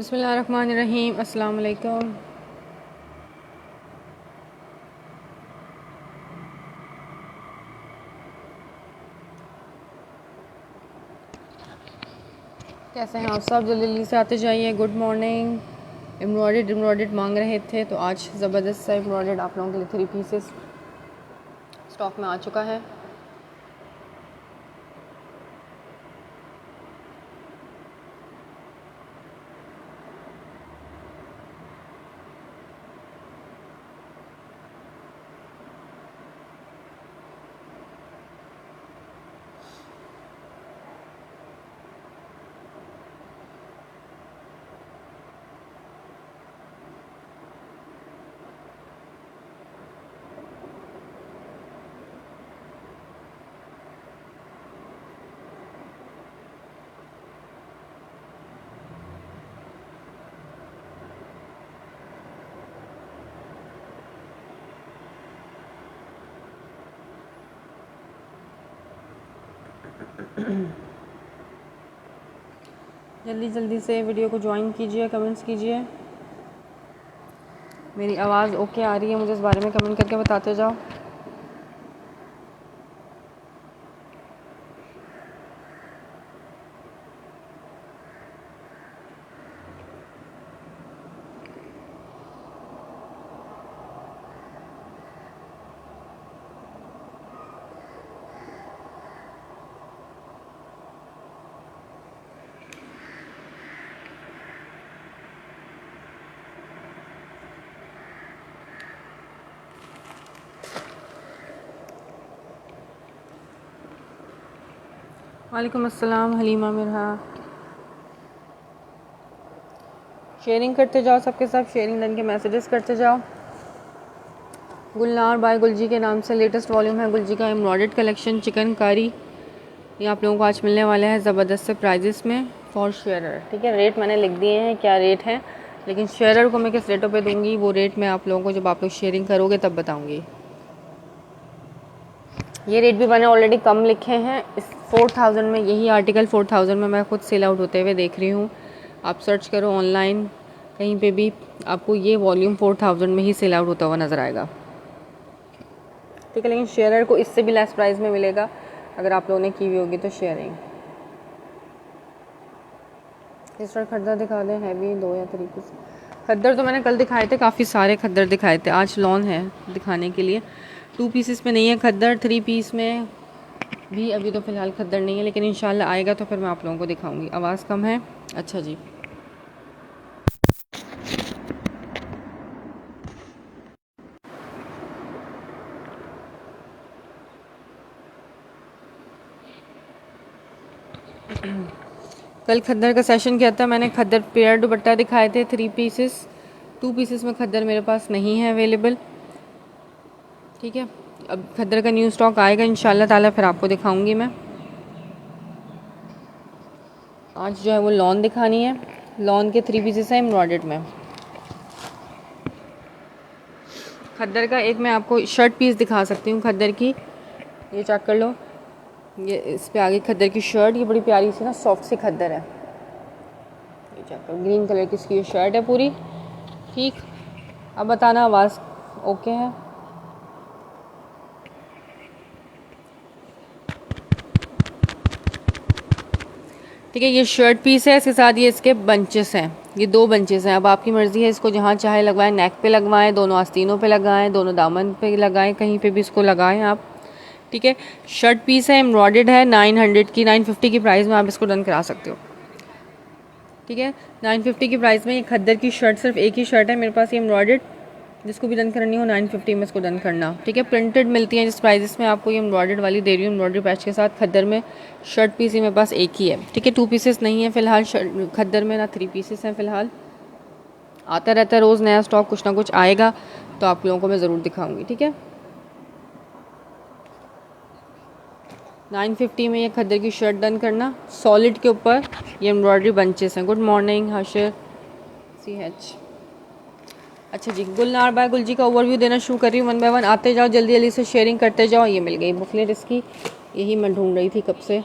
बिस्मिल्लाहिर्रहमानिर्रहीम। अस्सलाम वालेकुम। कैसे हैं आप सब? जल्दी से आते जाइए। Good morning. एम्ब्रॉयडेड मांग रहे थे तो आज ज़बरदस्त सा एम्ब्रॉयडेड आप लोगों के लिए 3 पीसेस स्टॉक में आ चुका है। जल्दी से वीडियो को ज्वाइन कीजिए, कमेंट्स कीजिए। मेरी आवाज़ ओके आ रही है? मुझे इस बारे में कमेंट करके बताते जाओ। वालेकुम अस्सलाम हलीमा मिर्हा। शेयरिंग करते जाओ, सबके साथ शेयरिंग डन के मैसेजेस करते जाओ। गुलनार बाय गुलजी के नाम से लेटेस्ट वॉल्यूम है गुलजी का एम्ब्रॉयडर्ड कलेक्शन चिकनकारी। ये आप लोगों को आज मिलने वाला है ज़बरदस्त से प्राइजेस में फॉर शेयरर। ठीक है, रेट मैंने लिख दिए हैं क्या रेट है, लेकिन शेयरर को मैं किस रेटों पे दूंगी वो रेट मैं आप लोगों को जब आप लोग शेयरिंग करोगे तब बताऊंगी। ये रेट भी मैंने ऑलरेडी कम लिखे हैं। इस 4000 में यही आर्टिकल 4000 में मैं खुद सेल आउट होते हुए देख रही हूँ। आप सर्च करो ऑनलाइन कहीं पे भी, आपको ये वॉल्यूम 4000 में ही सेल आउट होता हुआ नज़र आएगा। ठीक है, लेकिन शेयरर को इससे भी लेस प्राइस में मिलेगा अगर आप लोगों ने की हुई होगी तो शेयरिंग। इस तरह खद्दर दिखा दें, हैवी 2 या 3 पीस। खद्दर तो मैंने कल दिखाए थे, काफ़ी सारे खद्दर दिखाए थे। आज लॉन है दिखाने के लिए। 2 पीसेस में नहीं है खद्दर, 3 पीस में भी अभी तो फ़िलहाल खद्दर नहीं है, लेकिन इंशाल्लाह आएगा तो फिर मैं आप लोगों को दिखाऊंगी। आवाज़ कम है? अच्छा जी। कल खद्दर का सेशन किया था मैंने। खद्दर पेयर दुपट्टा दिखाए थे 3 पीसेस। 2 पीसेस में खद्दर मेरे पास नहीं है अवेलेबल। ठीक है, अब खद्दर का न्यू स्टॉक आएगा इंशाल्लाह ताला, फिर आपको दिखाऊंगी मैं। आज जो है वो लॉन दिखानी है। लॉन के 3 पीसेस हैं एम्ब्रॉयडर्ड में। खद्दर का एक मैं आपको शर्ट पीस दिखा सकती हूँ खद्दर की, ये चेक कर लो। ये इस पे आगे खद्दर की शर्ट, ये बड़ी प्यारी सी ना सॉफ्ट सी खद्दर है। ये चेक करो, ग्रीन कलर की इसकी ये शर्ट है पूरी। ठीक, अब बताना आवाज़ ओके है? ठीक है, ये शर्ट पीस है, इसके साथ ये इसके बंचेस हैं। ये 2 बंचेस हैं। अब आपकी मर्ज़ी है, इसको जहाँ चाहे लगवाएं। नेक पे लगवाएं, दोनों आस्तीनों पे लगाएं, दोनों दामन पे लगाएं, कहीं पे भी इसको लगाएं आप। ठीक है, शर्ट पीस है, एम्ब्रॉयडर्ड है। 900 की 950 की प्राइस में आप इसको डन करा सकते हो। ठीक है, 950 की प्राइस में ये खद्दर की शर्ट, सिर्फ एक ही शर्ट है मेरे पास ये एम्ब्रॉयडर्ड। जिसको भी डन करनी हो 950 में इसको डन करना। ठीक है, प्रिंटेड मिलती है जिस प्राइजेस में आपको ये एम्ब्रॉयडर्ड वाली दे रही हूँ, एम्ब्रॉयडरी पैच के साथ। खद्दर में शर्ट पीस ही मेरे पास एक ही है। ठीक है, 2 पीसेस नहीं है फ़िलहाल खद्दर में, ना 3 पीसेस हैं फ़िलहाल। आता रहता है रोज़ नया स्टॉक, कुछ ना कुछ आएगा तो आप लोगों को मैं ज़रूर दिखाऊंगी। ठीक है, 950 में ये खद्दर की शर्ट डन करना। सॉलिड के ऊपर ये एम्ब्रॉयडरी बंचेस हैं। Good morning Hashir CH। अच्छा जी, गुलनार बाय गुलजी का ओवरव्यू देना शुरू कर रही हूँ। 1 बाय 1 आते जाओ, जल्दी जल्दी से शेयरिंग करते जाओ। ये मिल गई बुकलेट इसकी, यही मैं ढूंढ रही थी कब से।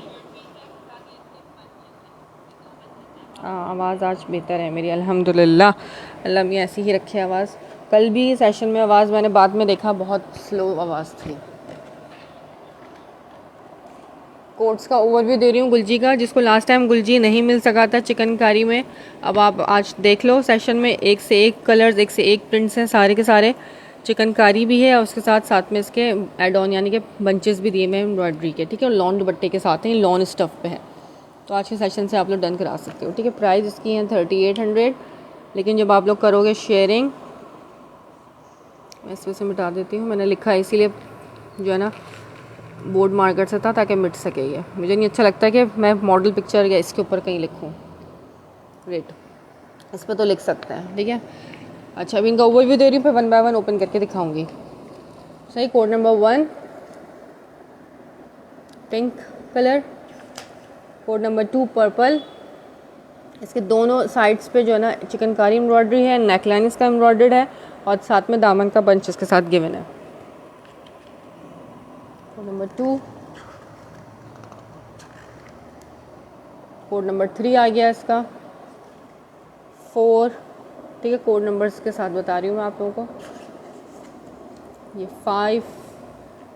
आवाज़ आज बेहतर है मेरी, अल्हम्दुलिल्लाह। अल्लाह मियाँ ऐसी ही रखे आवाज़। कल भी सेशन में आवाज़ मैंने बाद में देखा बहुत स्लो आवाज़ थी। कोट्स का ओवरव्यू दे रही हूँ गुलजी का, जिसको लास्ट टाइम गुलजी नहीं मिल सका था चिकनकारी में, अब आप आज देख लो सेशन में। एक से एक कलर्स, एक से एक प्रिंट्स हैं सारे के सारे। चिकनकारी भी है और उसके साथ साथ में इसके एड ऑन यानी कि बंचेस भी दिए हुए हैं एम्ब्रॉयडरी के, ठीक है। और लॉन दुपट्टे के साथ हैं, लॉन स्टफ़ पे है। तो आज के सेशन से आप लोग डन करा सकते हो, ठीक है। प्राइस इसकी है 3800, लेकिन जब आप लोग करोगे शेयरिंग, मैं इस वजह से मिटा देती हूँ, मैंने लिखा है इसीलिए जो है ना बोर्ड मार्कर से था ताकि मिट सके ये। मुझे नहीं अच्छा लगता कि मैं मॉडल पिक्चर या इसके ऊपर कहीं लिखूँ रेट, इस पर तो लिख सकते हैं, ठीक है। अच्छा, अभी इनका ओवरव्यू दे रही हूँ, फिर 1 बाय 1 ओपन करके दिखाऊंगी। सही, code number 1 pink colour, code number 2 purple. इसके दोनों साइड्स पे जो है ना चिकनकारी एम्ब्रॉयडरी है, नेकलाइन इसका एम्ब्रॉयडर्ड है और साथ में दामन का बंच इसके साथ गिवन है। कोड नंबर 2, कोड नंबर 3 आ गया इसका, 4, ठीक है। कोड नंबर्स के साथ बता रही हूँ मैं आप लोगों को। ये 5,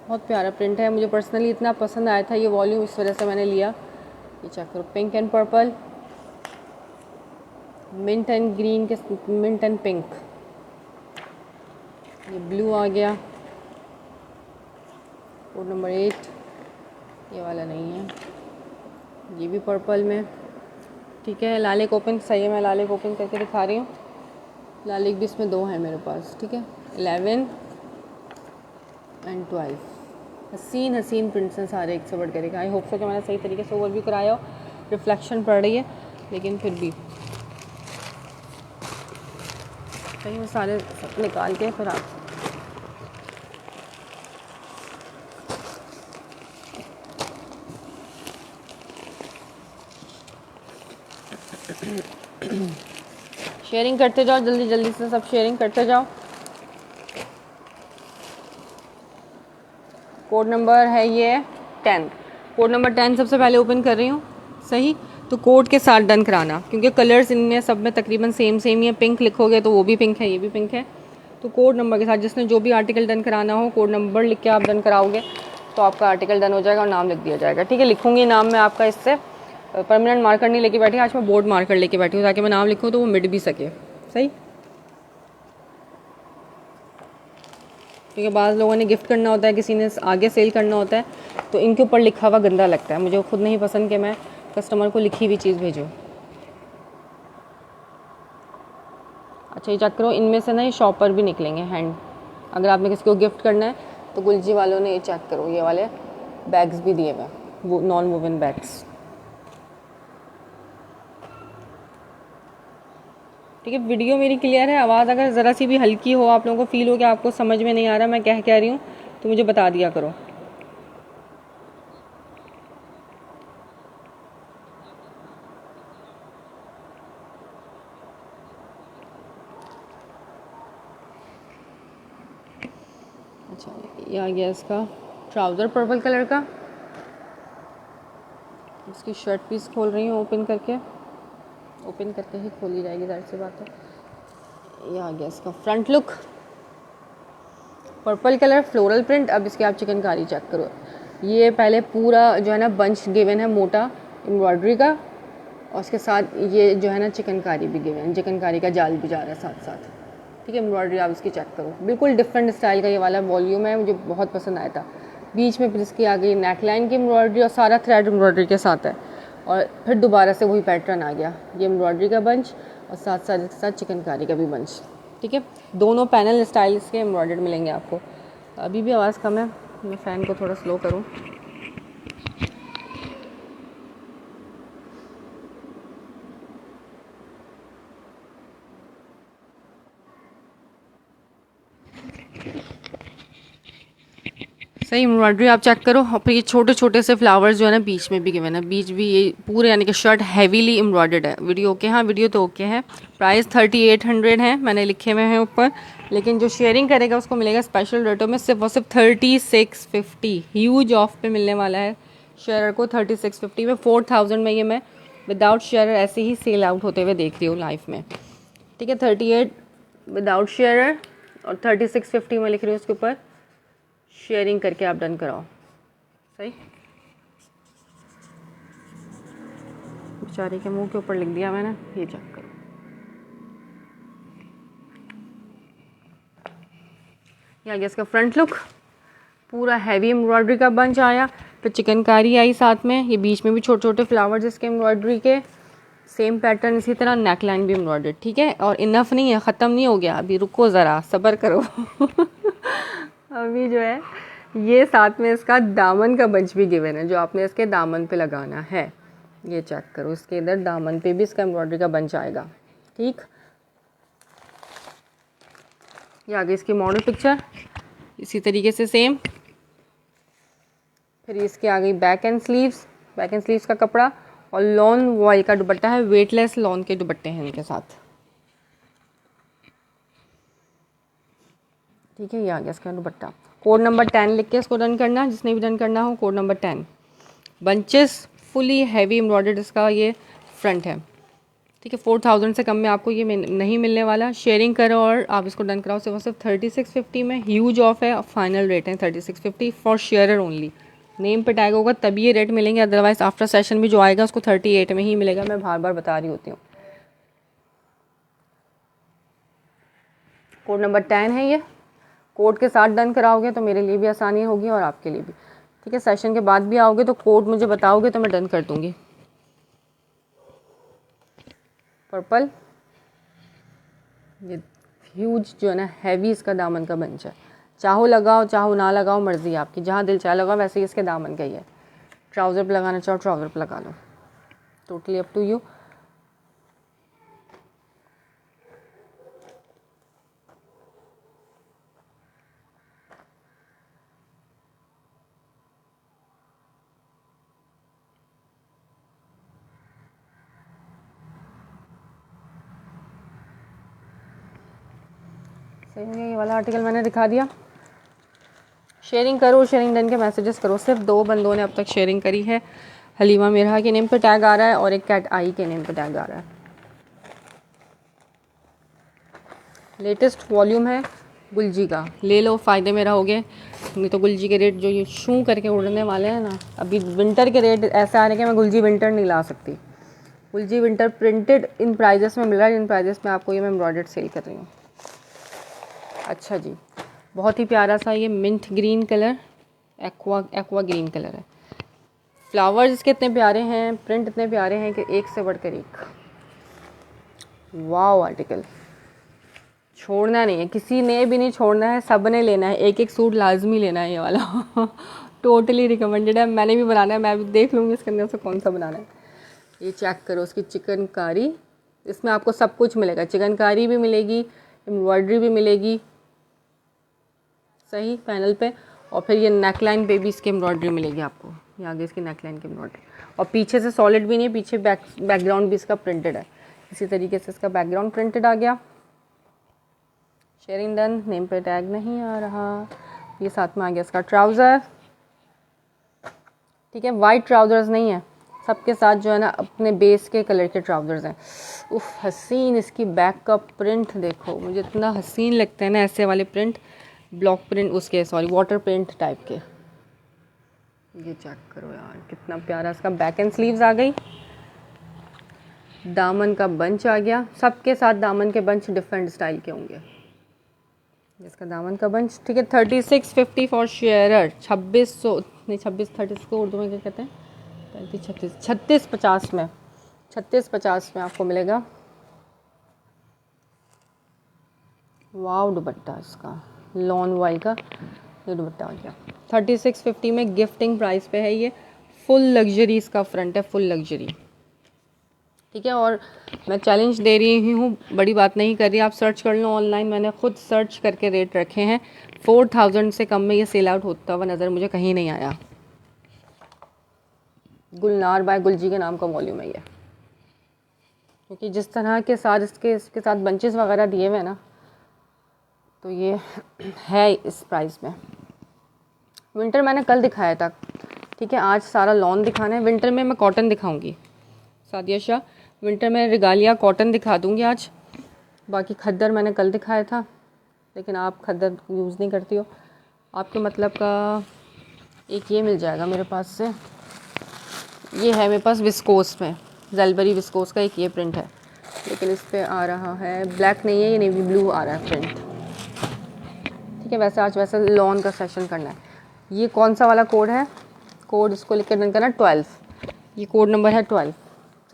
बहुत प्यारा प्रिंट है, मुझे पर्सनली इतना पसंद आया था ये वॉल्यूम, इस वजह से मैंने लिया। ये चेक करो, pink and purple, mint and green के, मिंट एंड पिंक। ये ब्लू आ गया, कोड नंबर 8, ये वाला नहीं है, ये भी पर्पल में, ठीक है। लालिक ओपन, सही है, मैं लालिक ओपन करके दिखा रही हूँ। लालिक भी इसमें 2 है मेरे पास, ठीक है। 11 एंड 12, हसीन हसीन प्रिंट्स हैं सारे, एक से बढ़ कर। आई होप सो कि मैंने सही तरीके से ओवरव्यू कराया हो। रिफ्लेक्शन पड़ रही है लेकिन फिर भी कहीं मैं सारे निकाल के फिर आप शेयरिंग करते जाओ, जल्दी जल्दी से सब शेयरिंग करते जाओ। कोड नंबर है ये 10, कोड नंबर 10 सबसे पहले ओपन कर रही हूँ। सही, तो कोड के साथ डन कराना, क्योंकि कलर्स इनमें सब में तकरीबन सेम सेम ही है। पिंक लिखोगे तो वो भी पिंक है, ये भी पिंक है। तो कोड नंबर के साथ जिसने जो भी आर्टिकल डन कराना हो, कोड नंबर लिख के आप डन कराओगे तो आपका आर्टिकल डन हो जाएगा और नाम लिख दिया जाएगा, ठीक है। लिखूंगी नाम में आपका, इससे परमानेंट मार्कर नहीं लेके बैठी, आज मैं बोर्ड मार्कर लेके बैठी हूँ ताकि मैं नाम लिखूँ तो वो मिट भी सके। सही, क्योंकि बाज़ लोगों ने गिफ्ट करना होता है, किसी ने आगे सेल करना होता है, तो इनके ऊपर लिखा हुआ गंदा लगता है। मुझे खुद नहीं पसंद कि मैं कस्टमर को लिखी हुई चीज़ भेजूँ। अच्छा, ये चेक करो, इनमें से ना ये शॉपर भी निकलेंगे हैंड, अगर आपने किसी को गिफ्ट करना है तो। गुलजी वालों ने ये चेक करो, ये वाले बैग्स भी दिए हुए, वो नॉन वुवन बैग्स, ठीक है। वीडियो मेरी क्लियर है, आवाज़ अगर ज़रा सी भी हल्की हो, आप लोगों को फील हो कि आपको समझ में नहीं आ रहा मैं कह रही हूँ, तो मुझे बता दिया करो। अच्छा, ये आ गया इसका ट्राउज़र पर्पल कलर का। इसकी शर्ट पीस खोल रही हूँ ओपन करके ही खोली जाएगी, जाहिर सी बात है। ये आ गया इसका front look, purple colour floral print. अब इसके आप चिकनकारी चेक करो, ये पहले पूरा जो है ना बंच गिवन है मोटा एम्ब्रॉयडरी का, और उसके साथ ये जो है ना चिकनकारी भी गिवन है, चिकनकारी का जाल भी जा रहा है साथ साथ, ठीक है। एम्ब्रॉयडरी आप इसकी चेक करो, बिल्कुल डिफरेंट स्टाइल का ये वाला वॉल्यूम है, मुझे बहुत पसंद आया था। बीच में फिर इसकी आ गई नेकलाइन की एम्ब्रॉयडरी और सारा थ्रेड एम्ब्रॉयडरी के साथ है, और फिर दोबारा से वही पैटर्न आ गया, ये एम्ब्रॉयडरी का बंच और साथ साथ इसके साथ चिकनकारी का भी बंच, ठीक है। दोनों पैनल स्टाइल इसके एम्ब्रॉयडर्ड मिलेंगे आपको। अभी भी आवाज़ कम है, मैं फ़ैन को थोड़ा स्लो करूँ। सही, एम्ब्रॉयडरी आप चेक करो। और फिर ये छोटे छोटे से फ्लावर्स जो है ना बीच में भी गिवन है, बीच भी ये पूरे यानी कि शर्ट हैवीली एम्ब्रॉयडर्ड है। वीडियो ओके, हाँ वीडियो तो ओके है। प्राइस 3800 है, मैंने लिखे हुए हैं ऊपर, लेकिन जो शेयरिंग करेगा उसको मिलेगा स्पेशल रेटों में सिर्फ और सिर्फ 3650। ह्यूज ऑफ पे मिलने वाला है शेयर को 3650 में। 4000 में ये मैं विदाउट शेयरर ऐसे ही सेल आउट होते हुए देख रही हूँ लाइफ में, ठीक है। 38 विदाउट शेयरर और 3650 में लिख रही हूँ उसके ऊपर शेयरिंग करके आप डन कराओ। सही, बेचारे के मुंह के ऊपर लिख दिया मैंने, ये चेक करो। ये आ गया इसका फ्रंट लुक, पूरा हैवी एम्ब्रॉयडरी का बंच आया, फिर चिकनकारी आई साथ में, ये बीच में भी छोटे छोटे फ्लावर्स इसके एम्ब्रॉयडरी के, सेम पैटर्न इसी तरह, नेक लाइन भी एम्ब्रॉयडर्ड, ठीक है। और इनफ नहीं है, ख़त्म नहीं हो गया, अभी रुको ज़रा सब्र करो अभी जो है ये साथ में इसका दामन का बंच भी गिवन है, जो आपने इसके दामन पे लगाना है। ये चेक करो, इसके इधर दामन पे भी इसका एम्ब्रॉयडरी का बंच आएगा, ठीक। ये आगे इसकी मॉडल पिक्चर इसी तरीके से सेम। फिर इसके आ गई back and sleeves, back and sleeves का कपड़ा और लॉन वॉयल का दुपट्टा है, वेटलेस लॉन के दुपट्टे हैं इनके साथ, ठीक है। ये आ गया इसका दुपट्टा। कोड नंबर 10 लिख के इसको डन करना, जिसने भी डन करना हो, code number 10। Bunches fully heavy embroidered इसका ये फ्रंट है, ठीक है। 4000 से कम में आपको ये नहीं मिलने वाला। शेयरिंग करो और आप इसको डन कराओ। सिर्फ 3650 में ह्यूज ऑफ है, फाइनल रेट है 3650 फॉर शेयरर ओनली। नेम पे टैग होगा तभी ये रेट मिलेंगे, अदरवाइज आफ्टर सेशन भी जो आएगा उसको 38 में ही मिलेगा। मैं बार बार बता रही होती हूँ। कोड नंबर 10 है ये, कोड के साथ डन कराओगे तो मेरे लिए भी आसानी होगी और आपके लिए भी, ठीक है। सेशन के बाद भी आओगे तो कोड मुझे बताओगे तो मैं डन कर दूँगी। पर्पल, ये ह्यूज जो है ना हैवी इसका दामन का बंच है, चाहो लगाओ चाहो ना लगाओ, मर्जी आपकी, जहाँ दिल चाहे लगाओ। वैसे ही इसके दामन का ही है, ट्राउज़र पे लगाना चाहो ट्राउज़र पे लगा लो, टोटली अप टू यू। सही है, ये वाला आर्टिकल मैंने दिखा दिया। शेयरिंग करो, शेयरिंग डन के मैसेजेस करो। सिर्फ 2 बंदों ने अब तक शेयरिंग करी है, हलीमा मिर्हा के नेम पे टैग आ रहा है और एक कैट आई के नेम पे टैग आ रहा है। लेटेस्ट वॉल्यूम है गुलजी का, ले लो, फ़ायदे में रहोगे। नहीं तो गुलजी के रेट जो ये शू करके उड़ने वाले हैं ना, अभी विंटर के रेट ऐसे आ रहे हैं कि मैं गुलजी विंटर नहीं ला सकती। गुलजी विंटर प्रिंटेड इन प्राइजेस में मिल रहा है, इन प्राइजेस में आपको ये मैं एम्ब्रॉयडर्ड सेल कर रही हूँ। अच्छा जी, बहुत ही प्यारा सा ये mint green colour, aqua green colour है। फ्लावर्स इसके इतने प्यारे हैं, प्रिंट इतने प्यारे हैं कि एक से बढ़कर एक। वाव आर्टिकल, छोड़ना नहीं है, किसी ने भी नहीं छोड़ना है, सब ने लेना है। एक एक सूट लाजमी लेना है ये वाला टोटली रिकमेंडेड है। मैंने भी बनाना है, मैं भी देख लूँगी इसके अंदर से कौन सा बनाना है। ये चेक करो, उसकी चिकनकारी, इसमें आपको सब कुछ मिलेगा, चिकनकारी भी मिलेगी, एम्ब्रॉयडरी भी मिलेगी, सही पैनल पे। और फिर ये नेक लाइन पे भी इसकी एम्ब्रॉयडरी मिलेगी आपको, ये आगे इसकी नेक लाइन की एम्ब्रॉयडरी। और पीछे से सॉलिड भी नहीं है, पीछे बैकग्राउंड भी इसका प्रिंटेड है, इसी तरीके से इसका बैकग्राउंड प्रिंटेड आ गया। शेयरिंग डन, नेम पे टैग नहीं आ रहा। ये साथ में आ गया इसका ट्राउज़र, ठीक है। वाइट ट्राउज़र्स नहीं है, सबके साथ जो है ना अपने बेस के कलर के ट्राउज़र्स हैं। उफ, हसीन इसकी बैक का प्रिंट देखो, मुझे इतना हसीन लगता है ना ऐसे वाले प्रिंट, ब्लॉक प्रिंट उसके, सॉरी वाटर प्रिंट टाइप के। ये चेक करो यार, कितना प्यारा इसका बैक एंड स्लीव्स आ गई, दामन का बंच आ गया। सबके साथ दामन के बंच डिफरेंट स्टाइल के होंगे। इसका दामन का बंच, ठीक है। 3650 फॉर शेयरर, 2600 नहीं 2630 को उर्दू में क्या कहते हैं, 3650 में, 3650 में आपको मिलेगा। वाव दुपट्टा इसका लॉन वाई का ये दुपट्टा आ गया 3650 में, गिफ्टिंग प्राइस पे है ये। फुल लग्जरी इसका फ्रंट है, फुल लग्जरी, ठीक है। और मैं चैलेंज दे रही हूँ, बड़ी बात नहीं कर रही, आप सर्च कर लो ऑनलाइन, मैंने खुद सर्च करके रेट रखे हैं। 4000 से कम में ये सेल आउट होता हुआ नज़र मुझे कहीं नहीं आया। गुलनार बाय गुलजी के नाम का वॉल्यूम है ये, क्योंकि जिस तरह के साथ इसके साथ बंचेस वगैरह दिए हुए हैं ना, तो ये है इस प्राइस में। विंटर मैंने कल दिखाया था, ठीक है। आज सारा लॉन दिखाना है, विंटर में मैं कॉटन दिखाऊंगी। सादिया शाह। विंटर में रिगालिया कॉटन दिखा दूँगी आज, बाकी खद्दर मैंने कल दिखाया था, लेकिन आप खद्दर यूज़ नहीं करती हो। आपके मतलब का एक ये मिल जाएगा मेरे पास से, ये है मेरे पास विस्कोस में, जलबरी विस्कोस का एक ये प्रिंट है, लेकिन इस पे आ रहा है ब्लैक नहीं है, ये नेवी ब्लू आ रहा है प्रिंट। ठीक है, वैसे आज वैसे लॉन का सेशन करना है। ये कौन सा वाला कोड है, कोड इसको लिख कर डन करना 12, ये कोड नंबर है 12।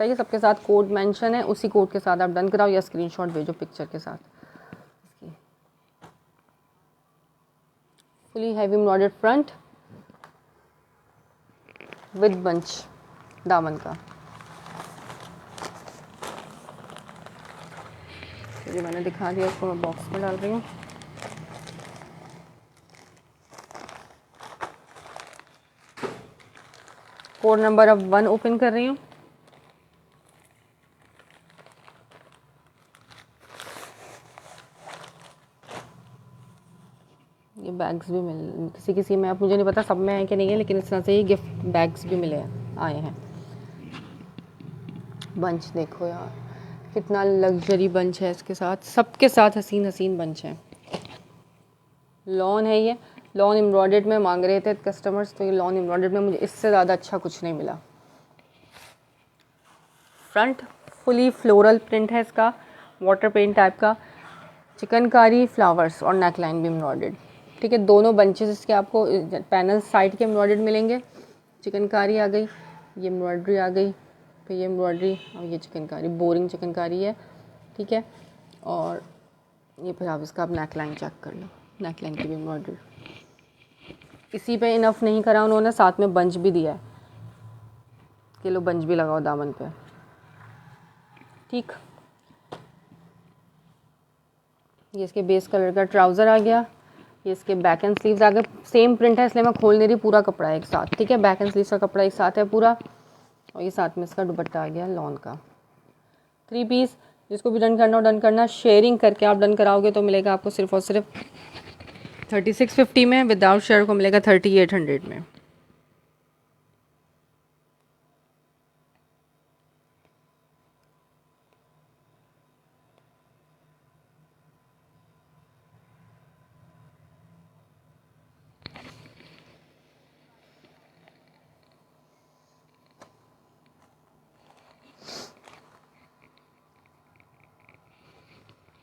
सही है, सबके साथ कोड मेंशन है, उसी कोड के साथ आप डन कराओ या स्क्रीनशॉट भेजो पिक्चर के साथ। Fully heavy embroidered front with bunch दामन का। ये मैंने दिखा दिया, इसको मैं बॉक्स में डाल रही हूँ। कोड नंबर अब 1 ओपन कर रही हूँ। ये बैग्स भी मिल किसी किसी में, अब मुझे नहीं पता सब में है कि नहीं है, लेकिन इस तरह से ये गिफ्ट बैग्स भी मिले हैं, आए हैं। बंच देखो यार, कितना लग्जरी बंच है, इसके साथ सबके साथ हसीन हसीन बंच है। लॉन है, ये लॉन एम्ब्रॉयडर्ड में मांग रहे थे कस्टमर्स, तो ये लॉन एम्ब्रॉयडर्ड में मुझे इससे ज़्यादा अच्छा कुछ नहीं मिला। फ्रंट फुली फ्लोरल प्रिंट है इसका, वाटर पेंट टाइप का, चिकनकारी फ्लावर्स और नेक लाइन भी एम्ब्रॉयडर्ड। ठीक है, दोनों बंचेस इसके आपको पैनल साइड के एम्ब्रॉयडर्ड मिलेंगे। चिकनकारी आ गई, ये एम्ब्रॉयडरी आ गई, फिर ये एम्ब्रॉयडरी और ये चिकनकारी, बोरिंग चिकनकारी है। ठीक है, और ये फिर आप इसका नेक लाइन चेक कर लो, नेक लाइन की भी एम्ब्रॉयडरी। इसी पे इनफ नहीं करा उन्होंने, साथ में बंच भी दिया है कि लो बंच भी लगाओ दामन पे। ठीक, ये इसके बेस कलर का ट्राउज़र आ गया, ये इसके बैक एंड स्लीव्स आ गए। सेम प्रिंट है इसलिए मैं खोल नहीं रही, पूरा कपड़ा है एक साथ। ठीक है, बैक एंड स्लीव्स का कपड़ा एक साथ है पूरा, और ये साथ में इसका दुपट्टा आ गया लॉन का। 3 पीस, जिसको भी डन करना हो डन करना, शेयरिंग करके आप डन कराओगे तो मिलेगा आपको सिर्फ और सिर्फ 3650 में, विदाउट शेयर को मिलेगा 3800 में।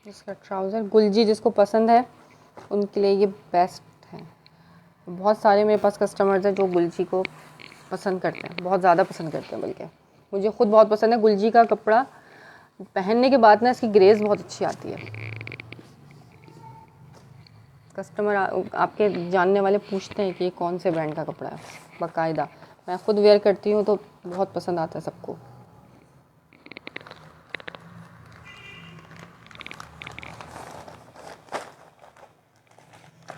इसका ट्राउज़र गुलजी जिसको पसंद है उनके लिए ये बेस्ट है। बहुत सारे मेरे पास कस्टमर्स हैं जो गुलजी को पसंद करते हैं, बहुत ज़्यादा पसंद करते हैं, बल्कि मुझे खुद बहुत पसंद है। गुलजी का कपड़ा पहनने के बाद ना इसकी ग्रेस बहुत अच्छी आती है। कस्टमर आपके जानने वाले पूछते हैं कि ये कौन से ब्रांड का कपड़ा है, बाकायदा। मैं खुद वेयर करती हूँ तो बहुत पसंद आता है सबको।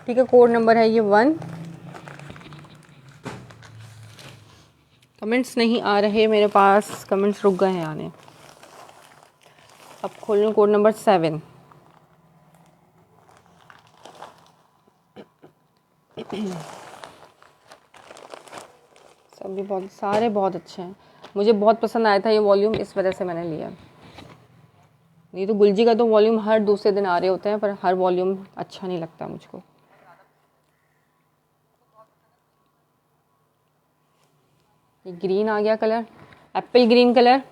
ठीक है, कोड नंबर है ये 1। कमेंट्स नहीं आ रहे मेरे पास, कमेंट्स रुक गए हैं आने। अब खोल लूँ कोड नंबर 7। सब भी बहुत, सारे बहुत अच्छे हैं, मुझे बहुत पसंद आया था ये वॉल्यूम, इस वजह से मैंने लिया। नहीं तो गुलजी का तो वॉल्यूम हर दूसरे दिन आ रहे होते हैं, पर हर वॉल्यूम अच्छा नहीं लगता मुझको। ये ग्रीन आ गया कलर, एप्पल ग्रीन कलर।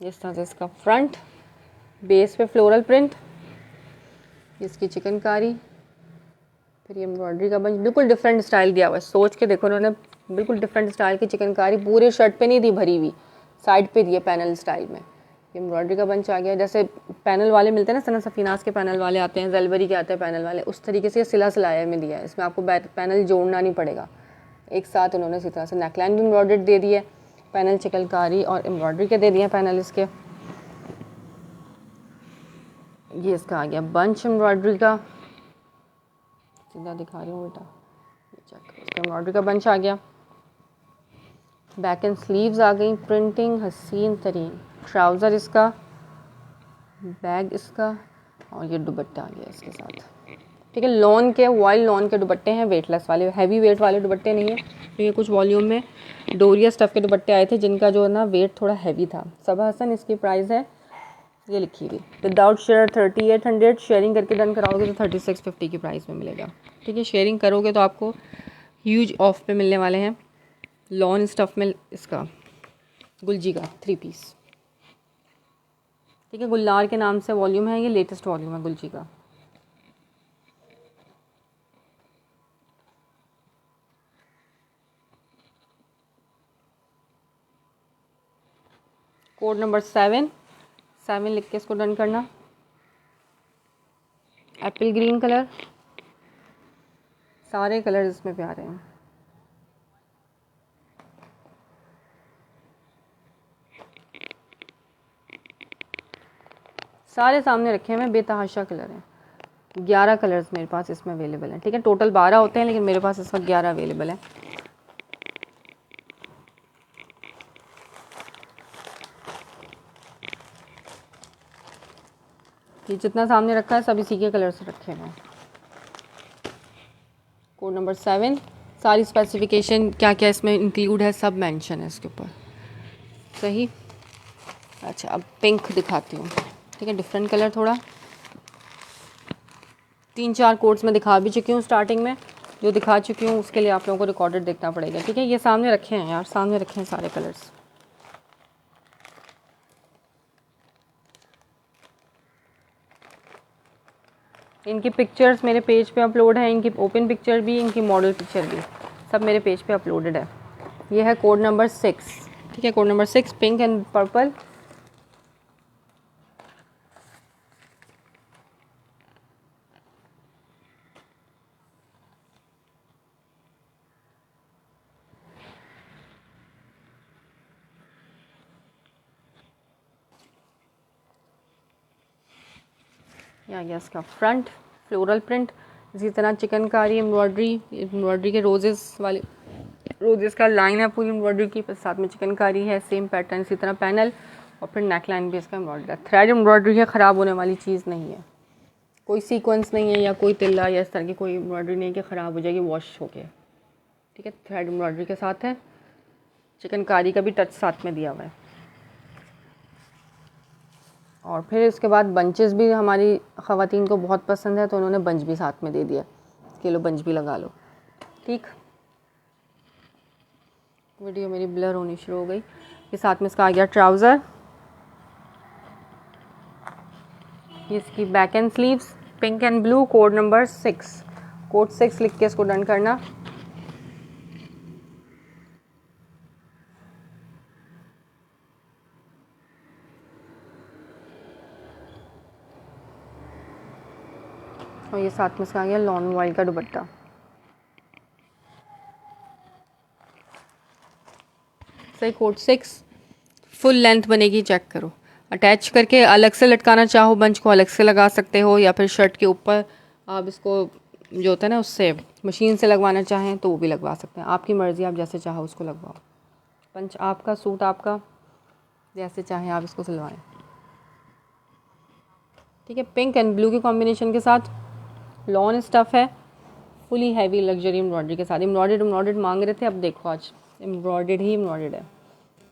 इस तरह से इसका फ्रंट, बेस पे फ्लोरल प्रिंट, इसकी चिकनकारी, फिर ये एम्ब्रॉयडरी का बंच। बिल्कुल डिफरेंट स्टाइल दिया हुआ है, सोच के देखो उन्होंने, बिल्कुल डिफरेंट स्टाइल की चिकनकारी। पूरे शर्ट पे नहीं दी भरी हुई, साइड पे दिए पैनल स्टाइल में। एम्ब्रॉयडरी का बंच आ गया, जैसे पैनल वाले मिलते हैं ना, सना सफीनास के पैनल वाले आते हैं, जलबरी के आते हैं पैनल वाले, उस तरीके से सिला सिलाया में दिया है। इसमें आपको पैनल जोड़ना नहीं पड़ेगा, एक साथ उन्होंने इसी तरह से नेकलाइन भी एम्ब्रॉयडर्ड दे दी है, पैनल चिकनकारी और एम्ब्रॉयडरी के दे दिए पैनल इसके। ये इसका आ गया बंच एम्ब्रॉयडरी का, सीधा दिखा रही हूँ उल्टा, इसका एम्ब्रॉयडरी का बंच आ गया। बैक एंड स्लीव्स आ गई, प्रिंटिंग हसीन तरीन। ट्राउज़र इसका, बैग इसका, और ये दुपट्टा आ गया इसके साथ। ठीक है। लॉन के, वाइल्ड लॉन के दुपट्टे हैं, वेटलेस वाले, हैवी वेट वाले दुपट्टे नहीं है। तो ये कुछ वॉल्यूम में डोरिया स्टफ़ के दुपट्टे आए थे जिनका जो है ना वेट थोड़ा हैवी था। सबा हसन इसकी प्राइस है ये लिखी हुई, विदाउट शेयर 3800, शेयरिंग करके डन कराओगे तो 3650 की प्राइस में मिलेगा। ठीक है, शेयरिंग करोगे तो आपको ह्यूज ऑफ पे मिलने वाले हैं। लॉन स्टफ़ में इसका गुलजी का 3 पीस। ठीक है, गुल्लार के नाम से वॉल्यूम है, ये लेटेस्ट वॉल्यूम है गुलजी का। कोड नंबर 7 लिख के इसको डन करना। एप्पल ग्रीन कलर, सारे कलर इसमें प्यारे हैं। सारे सामने रखे हुए बेतहाशा कलर हैं। 11 कलर्स मेरे पास इसमें अवेलेबल हैं। ठीक है, टोटल 12 होते हैं लेकिन मेरे पास इस वक्त 11 अवेलेबल हैं। ये जितना सामने रखा है सब इसी के कलर से रखे हुए हैं। कोड नंबर 7, सारी स्पेसिफिकेशन क्या क्या इसमें इंक्लूड है सब मेंशन है इसके ऊपर। सही। अच्छा, अब पिंक दिखाती हूँ। ठीक है, डिफरेंट कलर थोड़ा। 3-4 कोड्स में दिखा भी चुकी हूँ स्टार्टिंग में। जो दिखा चुकी हूँ उसके लिए आप लोगों को रिकॉर्डेड देखना पड़ेगा। ठीक है, ये सामने रखे हैं यार, सामने रखे हैं सारे कलर्स। इनकी पिक्चर्स मेरे पेज पे अपलोड है, इनकी ओपन पिक्चर भी, इनकी मॉडल पिक्चर भी, सब मेरे पेज पे अपलोडेड है। ये है कोड नंबर 6। ठीक है, code number 6, pink and purple. या गया इसका फ्रंट फ्लोरल प्रिंट, इसी तरह चिकनकारी एम्ब्रॉयडरी के रोजेस वाले, रोजेस का लाइन है पूरी एम्ब्रॉयडरी की, साथ में चिकनकारी है, सेम पैटर्न, इसी तरह पैनल, और फिर नेक लाइन भी इसका एम्ब्रॉयडरी है। थ्रेड एम्ब्रॉयडरी है, ख़राब होने वाली चीज़ नहीं है, कोई सीक्वेंस नहीं है या कोई तिल्ला या इस तरह की कोई एम्ब्रॉयडरी नहीं कि ख़राब हो जाएगी वॉश होके। ठीक है, थ्रेड एम्ब्रॉयडरी के साथ है, चिकनकारी का भी टच साथ में दिया हुआ है। और फिर इसके बाद बंचेस भी हमारी ख़वातीन को बहुत पसंद है तो उन्होंने बंच भी साथ में दे दिया कि लो बंच भी लगा लो। ठीक, वीडियो मेरी ब्लर होनी शुरू हो गई। ये साथ में इसका आ गया ट्राउज़र, ये इसकी back and sleeves, pink and blue, code number 6। Code 6 लिख के इसको डन करना। और ये साथ में इसका आ गया लॉन वॉइल का दुपट्टा। सही, कोड 6 फुल लेंथ बनेगी, चेक करो। अटैच करके अलग से लटकाना चाहो बंच को अलग से लगा सकते हो, या फिर शर्ट के ऊपर आप इसको जो होता है ना उससे मशीन से लगवाना चाहें तो वो भी लगवा सकते हैं। आपकी मर्ज़ी, आप जैसे चाहो उसको लगवाओ। पंच आपका, सूट आपका, जैसे चाहें आप इसको सिलवाएं। ठीक है, पिंक एंड ब्लू के कॉम्बिनेशन के साथ लॉन स्टफ़ है, फुली हैवी लग्जरी एम्ब्रॉयडरी के साथ। एम्ब्रॉयडर्ड मांग रहे थे, अब देखो आज एम्ब्रॉयडर्ड है।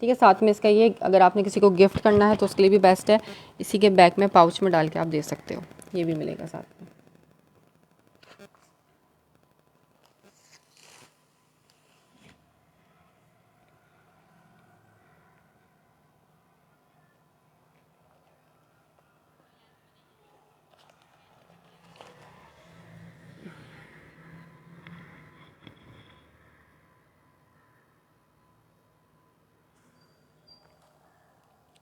ठीक है, साथ में इसका ये अगर आपने किसी को गिफ्ट करना है तो उसके लिए भी बेस्ट है। इसी के बैक में पाउच में डाल के आप दे सकते हो, ये भी मिलेगा साथ में।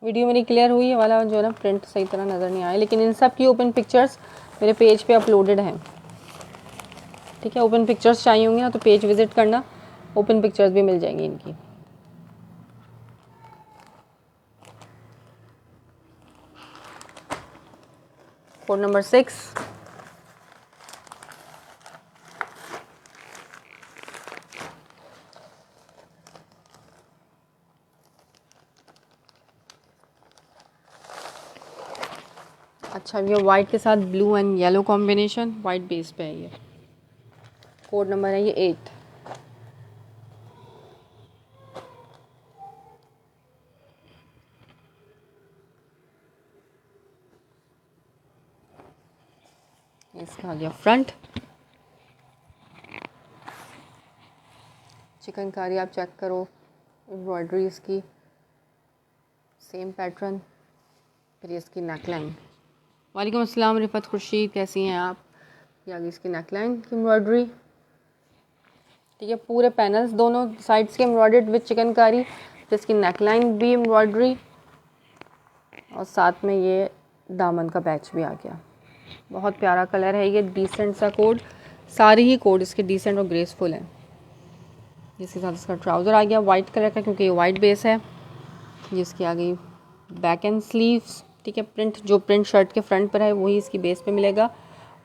वीडियो मेरी क्लियर हुई है वाला जो है ना, प्रिंट सही तरह नज़र नहीं आया, लेकिन इन सब की ओपन पिक्चर्स मेरे पेज पे अपलोडेड हैं। ठीक है, ओपन पिक्चर्स चाहिए होंगी ना तो पेज विजिट करना, ओपन पिक्चर्स भी मिल जाएंगी इनकी। कोड नंबर 6, अच्छा, ये वाइट के साथ blue and yellow combination, white base पे है ये। कोड नंबर है ये 8। इसका आ गया फ्रंट। चिकनकारी आप चेक करो, एम्ब्रॉयडरी इसकी सेम पैटर्न। फिर इसकी नेकलाइन। वालेकुम अस्सलाम रिफत खुर्शीद, कैसी हैं आप? ये आ गई इसकी नेकलाइन की एम्ब्रॉयडरी। ठीक है, पूरे पैनल्स दोनों साइड्स के एम्ब्रॉयडर्ड विद चिकनकारी। जिसकी नेकलाइन भी एम्ब्रॉयडरी और साथ में ये दामन का पैच भी आ गया। बहुत प्यारा कलर है ये, डिसेंट सा कोड। सारे ही कोड इसके डिसेंट और ग्रेसफुल हैं। जिसके साथ इसका ट्राउज़र आ गया वाइट कलर का, क्योंकि ये वाइट बेस है। जिसकी आ गई बैक एंड स्लीव्स। ठीक है, प्रिंट जो प्रिंट शर्ट के फ्रंट पर है वही इसकी बेस पे मिलेगा।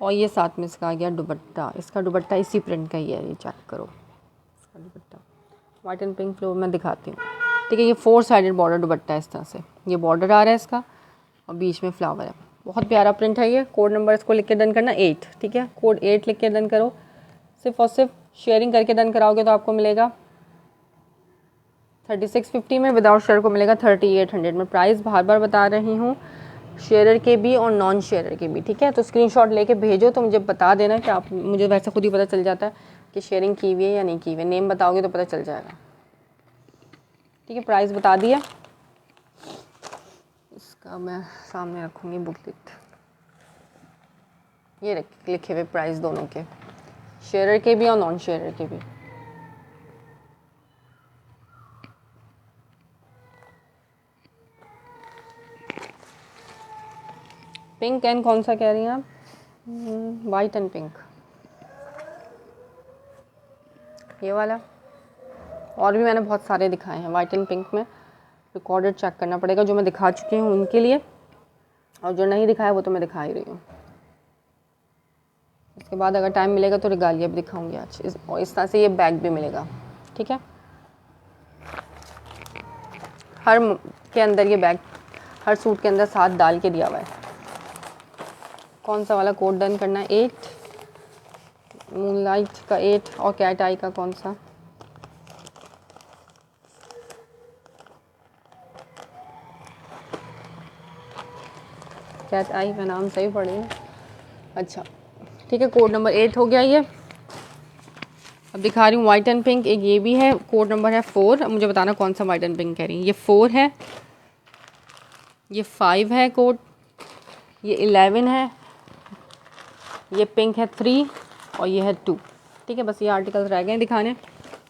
और ये साथ में इसका आ गया दुपट्टा। इसका दुपट्टा इसी प्रिंट का ही है, ये चेक करो इसका दुपट्टा। वाइट एंड पिंक फ्लोर में दिखाती हूँ। ठीक है, ये 4 साइडेड बॉर्डर दुपट्टा है इस तरह से। ये बॉर्डर आ रहा है इसका और बीच में फ्लावर है। बहुत प्यारा प्रिंट है ये। कोड नंबर इसको लिख के डन करना 8। ठीक है, कोड 8 लिख के डन करो। सिर्फ और सिर्फ शेयरिंग करके डन कराओगे तो आपको मिलेगा 3650 में, विदाउट शेयर को मिलेगा 3800 में। प्राइस बार बार बता रही हूँ, शेयरर के भी और नॉन शेयरर के भी। ठीक है, तो स्क्रीनशॉट लेके भेजो तो मुझे बता देना कि आप, मुझे वैसे खुद ही पता चल जाता है कि शेयरिंग की हुई है या नहीं की हुई है। नेम बताओगे तो पता चल जाएगा। ठीक है, प्राइस बता दिया। इसका मैं सामने रखूँगी बुकलेट। ये लिखे हुए प्राइस दोनों के, शेयरर के भी और नॉन शेयरर के भी। पिंक एंड कौन सा कह रही हैं आप? वाइट एंड पिंक, ये वाला। और भी मैंने बहुत सारे दिखाए हैं वाइट एंड पिंक में। रिकॉर्डेड चेक करना पड़ेगा, जो मैं दिखा चुकी हूँ उनके लिए, और जो नहीं दिखाया वो तो मैं दिखा ही रही हूँ। इसके बाद अगर टाइम मिलेगा तो रिगालिया भी दिखाऊंगी आज। और इस तरह से ये बैग भी मिलेगा। ठीक है, हर के अंदर ये बैग, हर सूट के अंदर साथ डाल के दिया हुआ है। कौन सा वाला कोड डन करना है? 8, मूनलाइट का 8 और कैट आई का कौन सा? कैट आई, मैं नाम सही पढ़ी हूँ। अच्छा ठीक है, कोड नंबर 8 हो गया ये। अब दिखा रही हूँ वाइट एंड पिंक। एक ये भी है, कोड नंबर है 4। अब मुझे बताना कौन सा वाइट एंड पिंक कह रही है। ये 4 है, ये 5 है कोड, ये 11 है, ये पिंक है 3 और ये है 2। ठीक है, बस ये आर्टिकल्स रह गए दिखाने,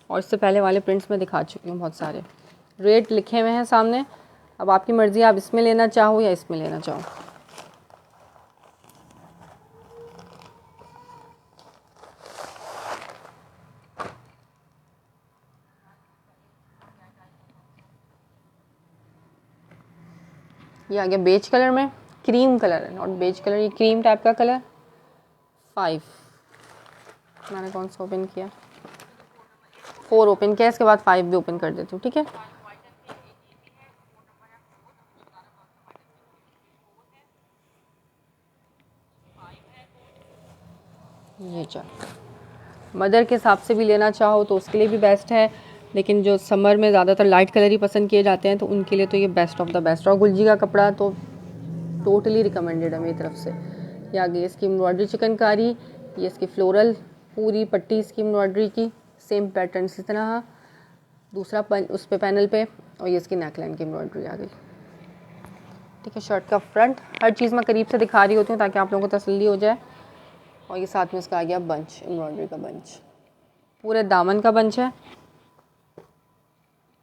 और इससे पहले वाले प्रिंट्स में दिखा चुकी हूँ बहुत सारे। रेट लिखे हुए हैं सामने। अब आपकी मर्ज़ी, आप इसमें लेना चाहो या इसमें लेना चाहो। ये आ गया बेज कलर में, क्रीम कलर है, नॉट बेज कलर, ये क्रीम टाइप का कलर। 5 मैंने कौन सा ओपन किया? 4 ओपन किया, इसके बाद 5 भी ओपन कर देती हूँ। ठीक है, ये चल मदर के हिसाब से भी लेना चाहो तो उसके लिए भी बेस्ट है, लेकिन जो समर में ज़्यादातर लाइट कलर ही पसंद किए जाते हैं तो उनके लिए तो ये बेस्ट ऑफ द बेस्ट। और गुलजी का कपड़ा तो टोटली रिकमेंडेड है मेरी तरफ से। ये आ गई इसकी एम्ब्रॉयडरी चिकनकारी, ये इसकी फ्लोरल पूरी पट्टी इसकी एम्ब्रॉयडरी की, सेम पैटर्न इसी तरह दूसरा उस पे पैनल पे, और ये इसकी नेकलाइन की एम्ब्रॉयडरी आ गई। ठीक है, शर्ट का फ्रंट, हर चीज़ मैं करीब से दिखा रही होती हूँ ताकि आप लोगों को तसल्ली हो जाए। और ये साथ में इसका आ गया बंच, एम्ब्रॉयडरी का बंच, पूरे दामन का बंच है।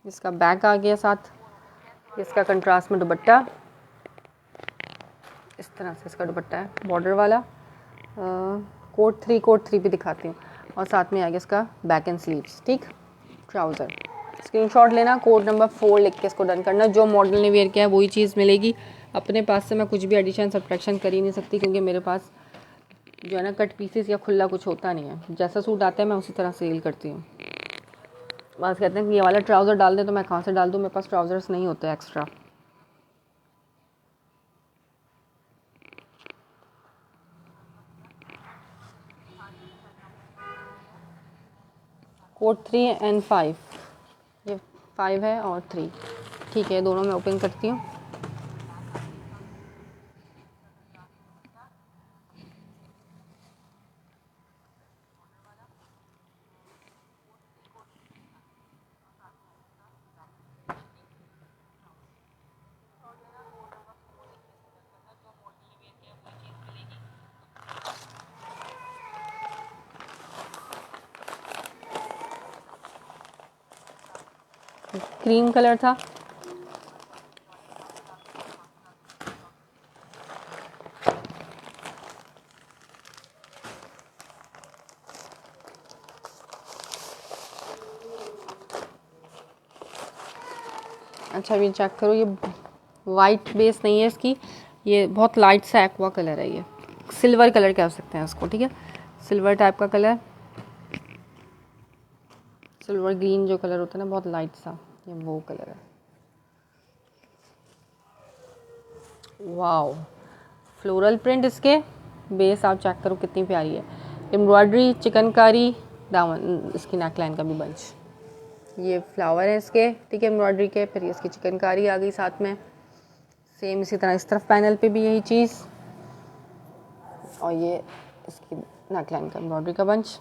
इसका बैक आ गया साथ, इसका कंट्रास्ट में दुपट्टा, इस तरह से इसका दुपट्टा है बॉर्डर वाला। कोट 3 भी दिखाती हूँ, और साथ में आ गया इसका बैक एंड स्लीव्स। ठीक, ट्राउज़र। स्क्रीनशॉट लेना, कोड नंबर 4 लिख के इसको डन करना। जो मॉडल ने वेयर किया है वही चीज़ मिलेगी। अपने पास से मैं कुछ भी एडिशन सब्ट्रैक्शन कर ही नहीं सकती, क्योंकि मेरे पास जो है ना कट पीसेस या खुला कुछ होता नहीं है। जैसा सूट आता है मैं उसी तरह सेल करती हूँ। बस कहते हैं कि ये वाला ट्राउज़र डाल दें, तो मैं कहाँ से डाल दूँ, मेरे पास ट्राउज़र्स नहीं होते एक्स्ट्रा। कोड 3 एंड 5, ये 5 है और 3, ठीक है, दोनों मैं ओपन करती हूँ। क्रीम कलर था, अच्छा ये चेक करो, ये वाइट बेस नहीं है इसकी, ये बहुत लाइट सा एक्वा कलर है, ये सिल्वर कलर कह सकते हैं इसको, ठीक है, सिल्वर टाइप का कलर, सिल्वर ग्रीन जो कलर होता है ना, बहुत लाइट सा, ये वो कलर है। वाओ, फ्लोरल प्रिंट इसके, बेस आप चेक करो कितनी प्यारी है, एम्ब्रॉयडरी, चिकनकारी, दामन, इसकी नेकलाइन का भी बंच, ये फ्लावर है इसके, ठीक है, एम्ब्रॉयडरी के, फिर ये इसकी चिकनकारी आ गई साथ में, सेम इसी तरह इस तरफ पैनल पे भी यही चीज़, और ये इसकी नेकलाइन का एम्ब्रॉयडरी का बंच।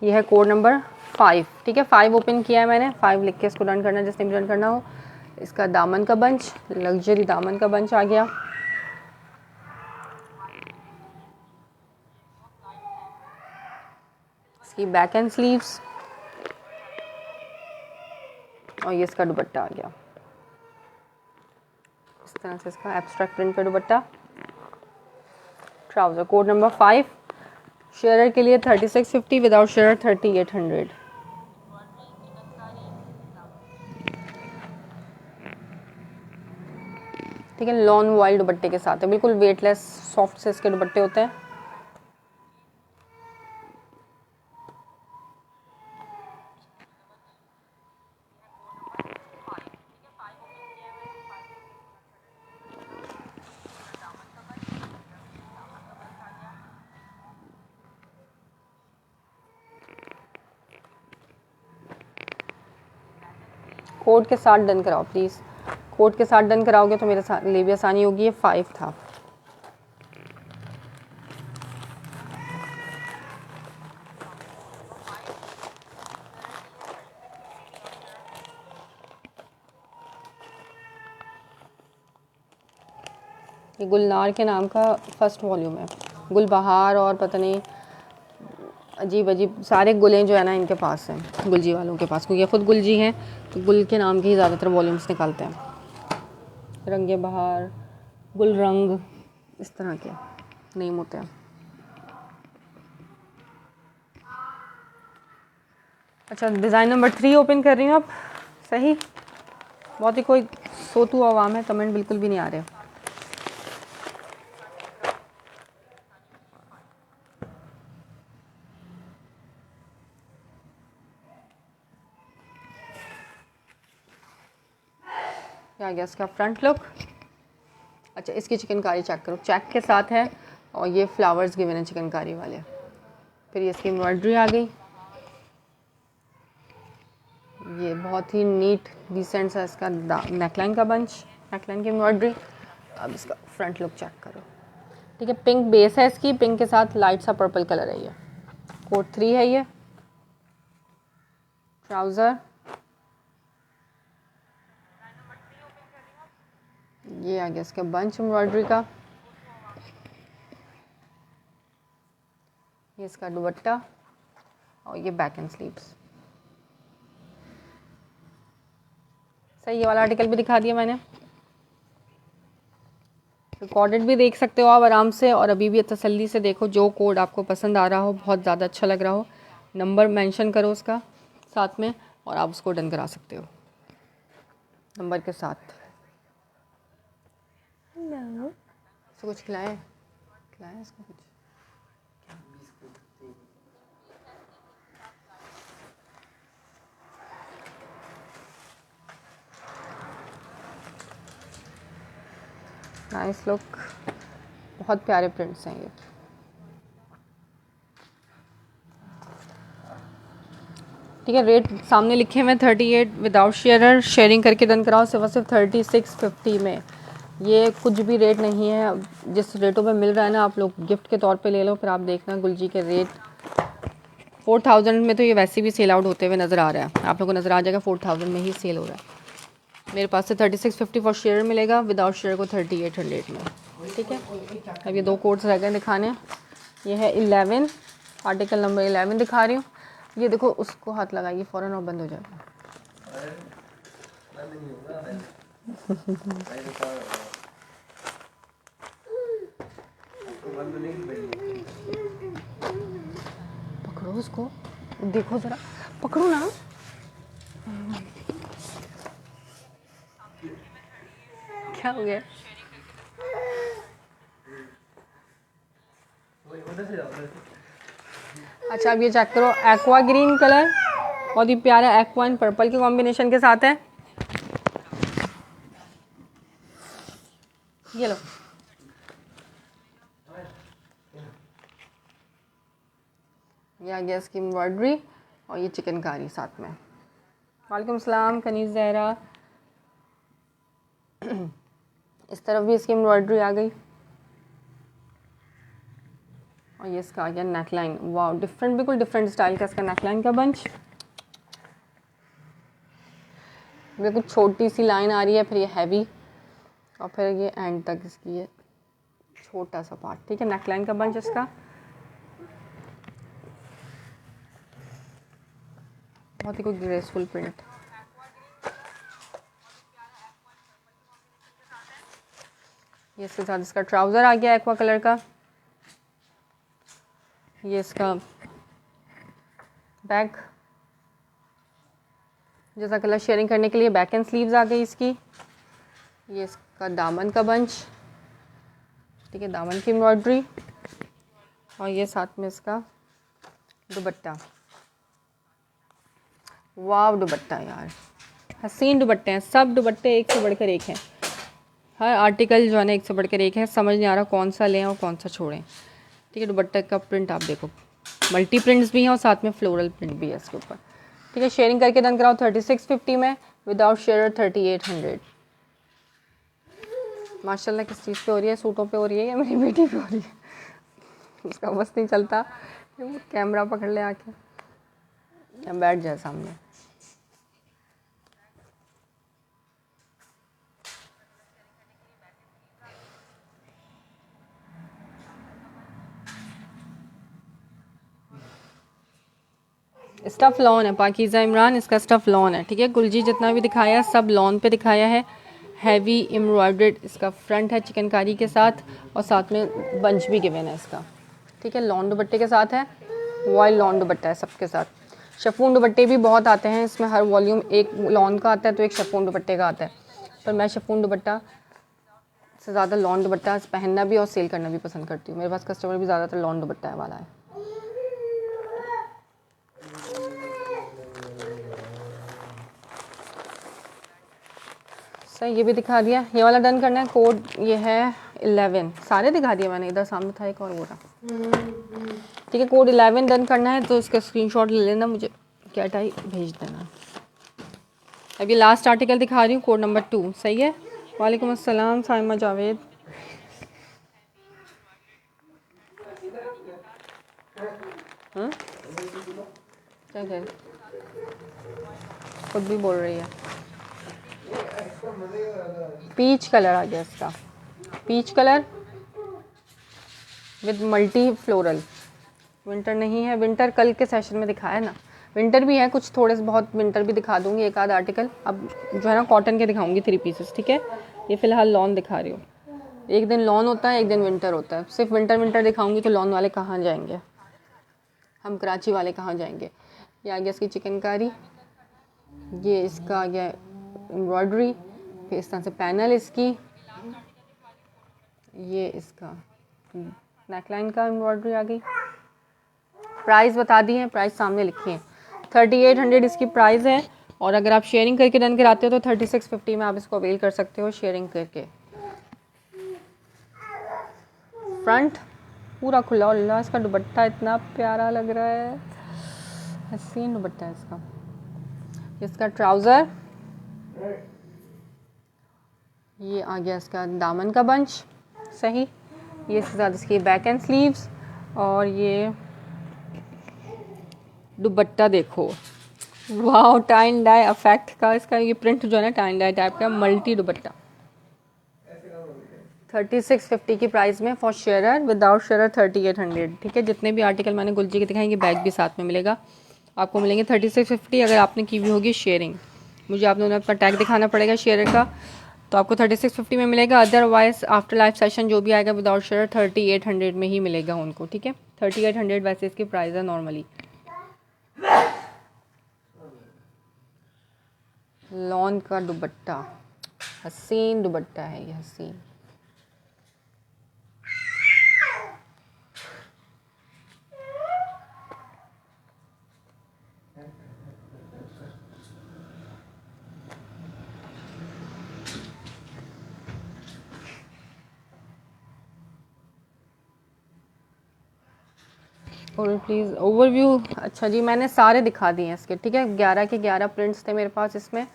ये है कोड नंबर 5, ठीक है, 5 ओपन किया है मैंने, 5 लिख के इसको डन करना है जिसने भी डन करना हो। इसका दामन का बंच, लग्जरी दामन का बंच आ गया, इसकी बैक एंड स्लीव्स, और ये इसका दुपट्टा आ गया, इस तरह से इसका एब्स्ट्रैक्ट प्रिंट पे दुपट्टा। ट्राउज़र कोड नंबर 5, शेयर के लिए 3650, विदाउट शेयर 3800, ठीक है, लॉन वाइल्ड दुपट्टे के साथ है, बिल्कुल वेटलेस सॉफ्ट से इसके दुपट्टे होते हैं। कोड के साथ डन कराओ प्लीज़, कोड के साथ डन कराओगे तो मेरे साथ लिए भी आसानी होगी। ये 5 था, ये गुलनार के नाम का फर्स्ट वॉल्यूम है, गुलबहार और पता नहीं अजीब अजीब सारे गुलें जो है ना इनके पास हैं, गुलजी वालों के पास, क्योंकि ये ख़ुद गुलजी हैं तो गुल के नाम के ही ज़्यादातर वॉल्यूम्स निकालते हैं, रंगे बहार, गुल रंग, इस तरह के नेम होते हैं। अच्छा, डिज़ाइन नंबर 3 ओपन कर रही हूँ अब, सही, बहुत ही कोई सोतू आवाम है, कमेंट बिल्कुल भी नहीं आ रहे। क्या आ गया इसका फ्रंट लुक। अच्छा, इसकी चिकनकारी चेक करो, चेक के साथ है और ये फ्लावर्स गिवन है चिकनकारी वाले, फिर ये इसकी एम्ब्रॉयडरी आ गई, ये बहुत ही नीट डिसेंट सा इसका नेकलाइन का बंच, नेकलाइन की एम्ब्रॉयडरी। अब इसका फ्रंट लुक चेक करो, ठीक है, पिंक बेस है इसकी, पिंक के साथ लाइट सा पर्पल कलर है, ये कोड 3 है, ये ट्राउज़र, ये आ गया इसका बंच एम्ब्रॉयडरी का, ये इसका दुपट्टा और ये बैक एंड स्लीव्स। सही, ये वाला आर्टिकल भी दिखा दिया मैंने, रिकॉर्डेड भी देख सकते हो आप आराम से, और अभी भी तसल्ली से देखो, जो कोड आपको पसंद आ रहा हो, बहुत ज़्यादा अच्छा लग रहा हो, नंबर मेंशन करो उसका साथ में और आप उसको डन करा सकते हो नंबर के साथ। इसको कुछ खिलाएं, खिलाएं इसको कुछ, नाइस लुक, बहुत प्यारे प्रिंट्स हैं ये। ठीक है। रेट सामने लिखे हुए 38 विदाउट शेयरर, शेयरिंग करके डन कराओ सिर्फ 3650 में। ये कुछ भी रेट नहीं है, जिस रेटों पे मिल रहा है ना आप लोग गिफ्ट के तौर पे ले लो। फिर आप देखना गुलजी के रेट 4000 में तो ये वैसे भी सेल आउट होते हुए नज़र आ रहा है, आप लोगों को नज़र आ जाएगा 4000 में ही सेल हो रहा है। मेरे पास से 3650 फॉर शेयर मिलेगा, विदाउट शेयर को 3800 में। ठीक है। अब ये 2 कोड्स रह गए दिखाने। ये है 11, आर्टिकल नंबर 11 दिखा रही हूँ। ये देखो, उसको हाथ लगाइए फ़ौरन और बंद हो जाएगा। पकड़ो उसको, देखो ज़रा, पकड़ो ना। क्या हो गया? अच्छा, अब ये चेक करो, एक्वा ग्रीन कलर बहुत ही प्यारा एक्वा एंड पर्पल के कॉम्बिनेशन के साथ है। ये लो, ये आ गया इसकी एम्ब्रॉयडरी और ये चिकनकारी साथ में। वालेकुम सलाम कनीज़ ज़हरा। इस तरफ भी इसकी एम्ब्रॉयडरी आ गई और ये इसका आ गया नेकलाइन। वाह, डिफरेंट, बिल्कुल डिफरेंट स्टाइल का इसका नेकलाइन का बंच। बिल्कुल छोटी सी लाइन आ रही है, फिर ये हैवी और फिर ये एंड तक इसकी ये छोटा सा पार्ट। ठीक है, नेकलाइन का बंच इसका बहुत ही कोई ग्रेसफुल प्रिंट। ये इसके साथ इसका ट्राउज़र आ गया एक्वा कलर का। ये इसका बैक, जैसा कलर शेयरिंग करने के लिए बैक एंड स्लीव्स आ गई इसकी। ये इसका दामन का बंच। ठीक है, दामन की एम्ब्रॉयडरी और ये साथ में इसका दुपट्टा। वाव, दुपट्टा यार हसीन दुपट्टे हैं, सब दुपट्टे एक से बढ़कर एक हैं। हर आर्टिकल जो है ना एक से बढ़कर एक है, समझ नहीं आ रहा कौन सा लें और कौन सा छोड़ें। ठीक है, दुपट्टे का प्रिंट आप देखो, मल्टी प्रिंट्स भी हैं और साथ में फ्लोरल प्रिंट भी है इसके ऊपर। ठीक है, शेयरिंग करके डन कराओ 3650 में, विदाउट शेयर 3800। माशाल्लाह किस चीज़ पे हो रही है, सूटों पे हो रही है या मेरी बेटी पे हो रही है? उसका बस नहीं चलता, कैमरा पकड़ ले आके या बैठ जाए सामने। स्टफ़ लॉन है पाकीज़ा इमरान, इसका स्टफ़ लॉन है। ठीक है, गुलजी जितना भी दिखाया सब लॉन पे दिखाया है। हैवी एम्ब्रॉयडर्ड इसका फ्रंट है चिकनकारी के साथ और साथ में बंच भी गिवन है इसका। ठीक है, लॉन दुपट्टे के साथ है, वॉयल लॉन दुपट्टा है सबके साथ। शफून दुपट्टे भी बहुत आते हैं इसमें, हर वॉल्यूम एक लॉन का आता है तो एक शफून दुपट्टे का आता है, पर मैं शफून दुपट्टा से ज़्यादा लॉन दुपट्टा पहनना भी और सेल करना भी पसंद करती हूँ। मेरे पास कस्टमर भी ज़्यादातर लॉन दुपट्टा वाला है। सही, ये भी दिखा दिया। ये वाला डन करना है, कोड ये है 11, सारे दिखा दिए मैंने, इधर सामने था एक और वो था। ठीक है, कोड 11 डन करना है तो इसका स्क्रीनशॉट ले लेना, मुझे कैट आई भेज देना। अब ये लास्ट आर्टिकल दिखा रही हूँ, कोड नंबर 2। सही है। वालेकुम अस्सलाम साइमा जावेद। हाँ क्या कह रही, खुद भी बोल रही है। पीच कलर आ गया इसका, peach colour with multi floral. Winter नहीं है, विंटर कल के सेशन में दिखाया ना, विंटर भी है कुछ थोड़े से बहुत, विंटर भी दिखा दूंगी एक आध आर्टिकल। अब जो है ना कॉटन के दिखाऊंगी 3 पीसेस। ठीक है, ये फिलहाल लॉन दिखा रही हूँ। एक दिन लॉन होता है, एक दिन विंटर होता है। सिर्फ विंटर दिखाऊंगी तो लॉन वाले कहाँ जाएंगे, हम कराची वाले कहाँ जाएंगे। ये आ गया इसकी चिकनकारी, ये इसका आ गया एम्ब्रॉयडरी, फिर इस तरह से पैनल इसकी, ये इसका नेकलाइन का एम्ब्रॉयडरी आ गई। प्राइस बता दी है, प्राइस सामने लिखी है, 3800 इसकी प्राइस है। और अगर आप शेयरिंग करके डन कराते हो तो 3650 में आप इसको अवेल कर सकते हो शेयरिंग करके। फ्रंट पूरा खुला, अल्लाह इसका दुपट्टा इतना प्यारा लग रहा है, हसीन दुपट्टा है इसका। इसका ट्राउज़र, ये आ गया इसका दामन का बंच, सही। ये इसके साथ इसकी बैक एंड स्लीव्स, और ये दुपट्टा देखो, वाह, टाई एंड डाई इफेक्ट का इसका ये प्रिंट जो है ना, टाई एंड डाई टाइप का मल्टी दुपट्टा। 3650 की प्राइस में फॉर शेयर, विदाउट शेयर 3800। ठीक है, जितने भी आर्टिकल मैंने गुलजी के दिखाएंगे, बैग भी साथ में मिलेगा आपको, मिलेंगे 3650। अगर आपने की हुई होगी शेयरिंग, मुझे आप दोनों अपना टैग दिखाना पड़ेगा शेयर का, तो आपको 3650 में मिलेगा। अदरवाइज आफ्टर लाइफ सेशन जो भी आएगा विदाउट शेयर 3800 में ही मिलेगा उनको। ठीक है, 3800 वैसे इसकी प्राइस है नॉर्मली। लॉन का दुपट्टा, हसीन दुपट्टा है ये, हसीन। और प्लीज़ ओवरव्यू, अच्छा जी मैंने सारे दिखा दिए हैं इसके। ठीक है, 11 के 11 प्रिंट्स थे मेरे पास, इसमें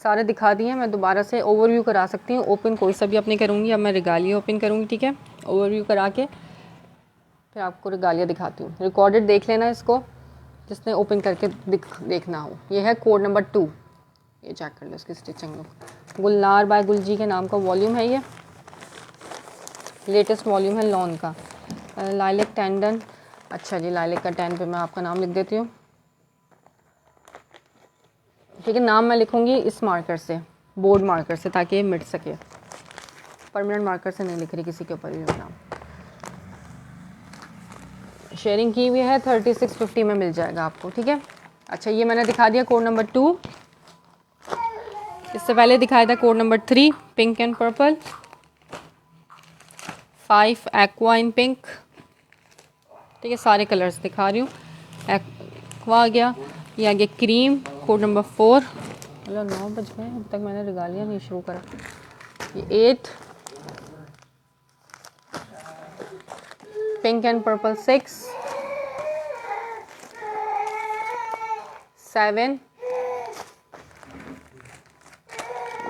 सारे दिखा दिए हैं। मैं दोबारा से ओवरव्यू करा सकती हूँ, ओपन कोई सा भी अपने करूँगी। अब मैं रिगालिया ओपन करूँगी। ठीक है, ओवरव्यू करा के फिर आपको रिगालिया दिखाती हूँ। रिकॉर्डेड देख लेना इसको, जिसने ओपन करके देखना हो। ये है कोड नंबर 2, ये चेक कर लो इसकी स्टिचिंग लुक। गुलनार बाय गुलजी के नाम का वॉल्यूम है ये, लेटेस्ट वॉल्यूम है लॉन का। लाइलेक टेंडन, अच्छा जी, लाइलेक का 10 पे मैं आपका नाम लिख देती हूँ। ठीक है, नाम मैं लिखूँगी इस मार्कर से, बोर्ड मार्कर से, ताकि ये मिट सके। परमानेंट मार्कर से नहीं लिख रही किसी के ऊपर भी नाम। शेयरिंग की हुई है, 3650 में मिल जाएगा आपको। ठीक है, अच्छा ये मैंने दिखा दिया कोड नंबर 2। इससे पहले दिखाया था code number 3, pink and purple. 5 aqua in pink. ठीक है, सारे कलर्स दिखा रही हूँ। एक्वा आ गया, ये आ गया क्रीम, कोड नंबर 4। मतलब 9 बज गए, अब तक मैंने रिगालिया नहीं शुरू करा। ये 8, पिंक एंड पर्पल 6, 7,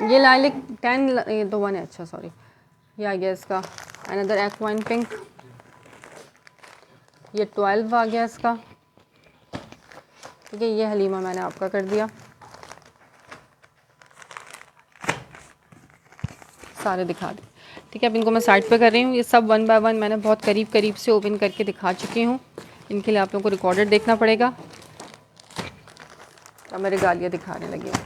ये लाइलिक 10, ये तो 1 है, अच्छा सॉरी। ये आ गया इसका अनदर एक्वा इन पिंक, ये 12 आ गया इसका। ठीक है, ये हलीमा मैंने आपका कर दिया। सारे दिखा दी। ठीक है, अब इनको मैं साइड पे कर रही हूँ। ये सब 1 बाय 1 मैंने बहुत करीब करीब से ओपन करके दिखा चुकी हूँ। इनके लिए आप लोगों को रिकॉर्डेड देखना पड़ेगा। अब मैं रिगालिया दिखाने लगी हूँ।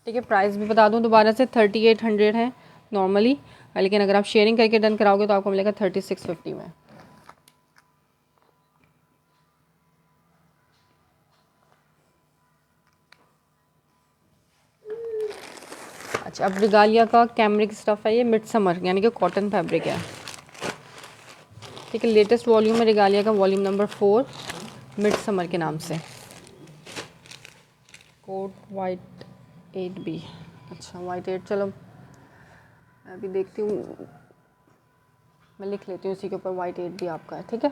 ठीक है, प्राइस भी बता दूँ दोबारा से, 3800 है नॉर्मली, लेकिन अगर आप शेयरिंग करके डन कराओगे तो आपको मिलेगा 3650 में। अच्छा, अब रिगालिया का कैमरिक स्टफ़ है, ये मिड समर यानी कि कॉटन फैब्रिक है। ठीक है, लेटेस्ट वॉल्यूम है रिगालिया का, वॉल्यूम नंबर 4, मिड समर के नाम से। Coat white 8B। अच्छा वाइट 8, चलो मैं अभी देखती हूँ, मैं लिख लेती हूँ इसी के ऊपर, वाइट 8B आपका है। ठीक है,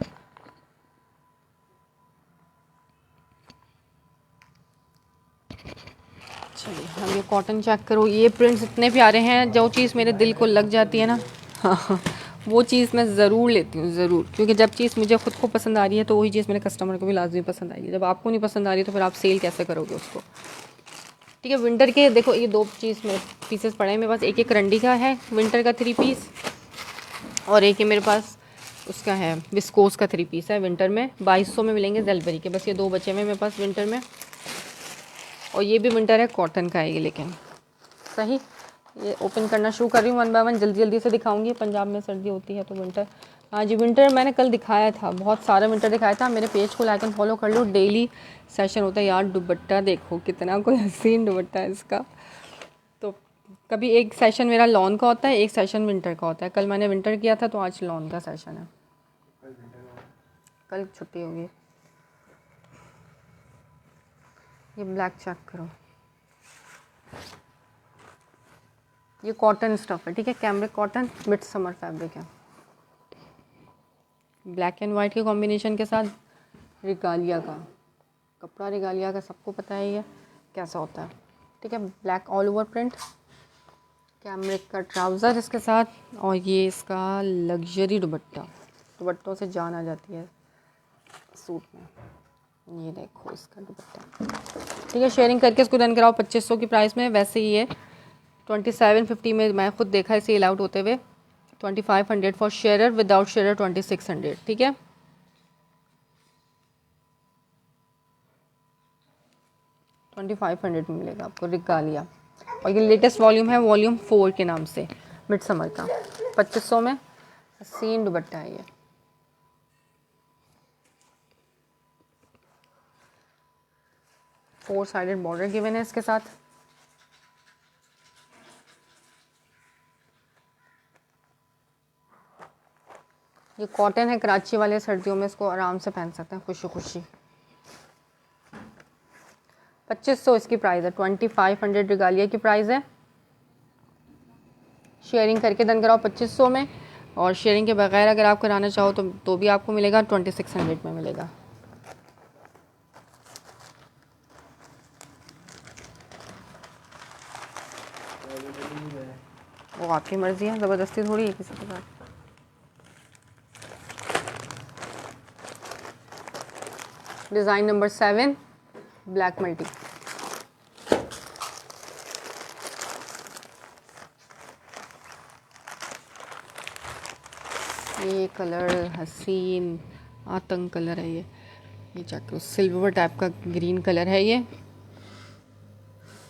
चलिए हम ये कॉटन चेक करो। ये प्रिंट्स इतने प्यारे हैं, जो चीज़ मेरे दिल को लग जाती है ना, हाँ वो चीज़ मैं ज़रूर लेती हूँ, ज़रूर। क्योंकि जब चीज़ मुझे खुद को पसंद आ रही है तो वही चीज़ मेरे कस्टमर को भी लाजमी पसंद आएगी। जब आपको नहीं पसंद आ रही तो फिर आप सेल कैसे करोगे उसको। ठीक है, विंटर के देखो ये 2 चीज़ मेरे पीसेस पड़े हैं मेरे पास। एक रंडी का है विंटर का 3 पीस, और एक ये मेरे पास उसका है विस्कोस का 3 पीस है। विंटर में 2200 में मिलेंगे जेलबरी के। बस ये 2 बचे हुए मेरे पास विंटर में, और ये भी विंटर है, कॉटन का है ये। लेकिन सही, ये ओपन करना शुरू कर रही हूँ 1 बाय 1, जल्दी जल्दी से दिखाऊंगी। पंजाब में सर्दी होती है तो विंटर, हाँ जी विंटर मैंने कल दिखाया था, बहुत सारा विंटर दिखाया था। मेरे पेज को लाइक एंड फॉलो कर लो, डेली सेशन होता है। यार दुपट्टा देखो कितना कोई हसीन दुपट्टा है इसका। तो कभी एक सेशन मेरा लॉन का होता है, एक सेशन विंटर का होता है। कल मैंने विंटर किया था तो आज लॉन का सेशन है, कल छुट्टी होगी। ये ब्लैक चेक करो, ये कॉटन स्टफ है। ठीक है, cambric cotton, mid summer fabric है, ब्लैक एंड वाइट के कॉम्बिनेशन के साथ रिगालिया का कपड़ा, रिगालिया का सबको पता है ये कैसा होता है, ठीक है। Black all over print, cambric का ट्राउज़र इसके साथ, और ये इसका लग्जरी दुपट्टा, दुपट्टों से जान आ जाती है सूट में। ये देखो इसका दुपट्टा, ठीक है। शेयरिंग करके इसको डन कराओ 2500 की प्राइस में। वैसे ही ये 2750 में मैं खुद देखा है सेल आउट होते हुए। 2500 फॉर शेयरर, विदाउट शेयरर 2600, ठीक है। $2500 में मिलेगा आपको रिगालिया। और ये लेटेस्ट वॉल्यूम है, वॉल्यूम 4 के नाम से, मिड समर का। 2500 में हसीन दुपट्टा है ये। फोर साइडेड बॉर्डर गिवन है इसके साथ। ये कॉटन है, कराची वाले सर्दियों में इसको आराम से पहन सकते हैं खुशी खुशी। 2500 इसकी प्राइस है। 2500 रिगालिया की प्राइस है। शेयरिंग करके डन कराओ 2500 में, और शेयरिंग के बगैर अगर आप कराना चाहो तो भी आपको मिलेगा 2600 में मिलेगा। वो आपकी मर्जी है, ज़बरदस्ती थोड़ी है किसी के साथ। Design number 7, black multi. ये कलर हसीन आतंक कलर है ये चेक करो, सिल्वर टाइप का ग्रीन कलर है ये।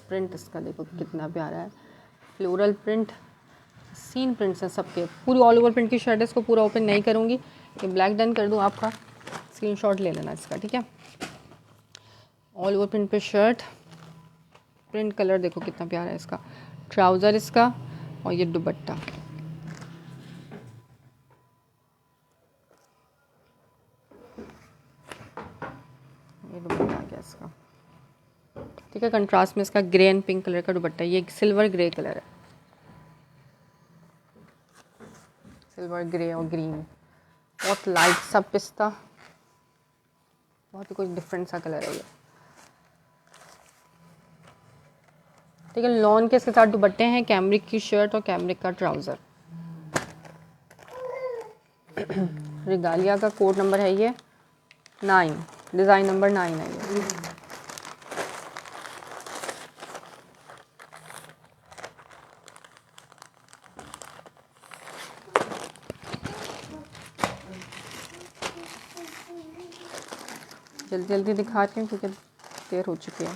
प्रिंट इसका देखो कितना प्यारा है, फ्लोरल प्रिंट, सीन प्रिंट्स हैं सबके। पूरी ऑल ओवर प्रिंट की शर्ट है, इसको पूरा ओपन नहीं करूँगी। ये ब्लैक डन कर दूँ, आपका स्क्रीनशॉट ले लेना इसका, ठीक है। ऑल ओवर प्रिंट पे शर्ट, प्रिंट कलर देखो कितना प्यारा है इसका, ट्राउज़र इसका, और ये दुपट्टा। ये दुपट्टा आ गया इसका, ठीक है। कंट्रास्ट में इसका ग्रे एंड पिंक कलर का दुपट्टा, ये सिल्वर ग्रे कलर है, सिल्वर ग्रे और ग्रीन, बहुत लाइट सा पिस्ता, बहुत ही कुछ डिफरेंट सा कलर है ये, ठीक है। लॉन के इसके साथ दुपट्टे हैं, कैमरिक की शर्ट और कैमरिक का ट्राउज़र। रिगालिया का कोड नंबर है ये 9, डिज़ाइन नंबर 9 है ये। जल्दी जल्दी दिखाती हूँ क्योंकि देर हो चुकी है।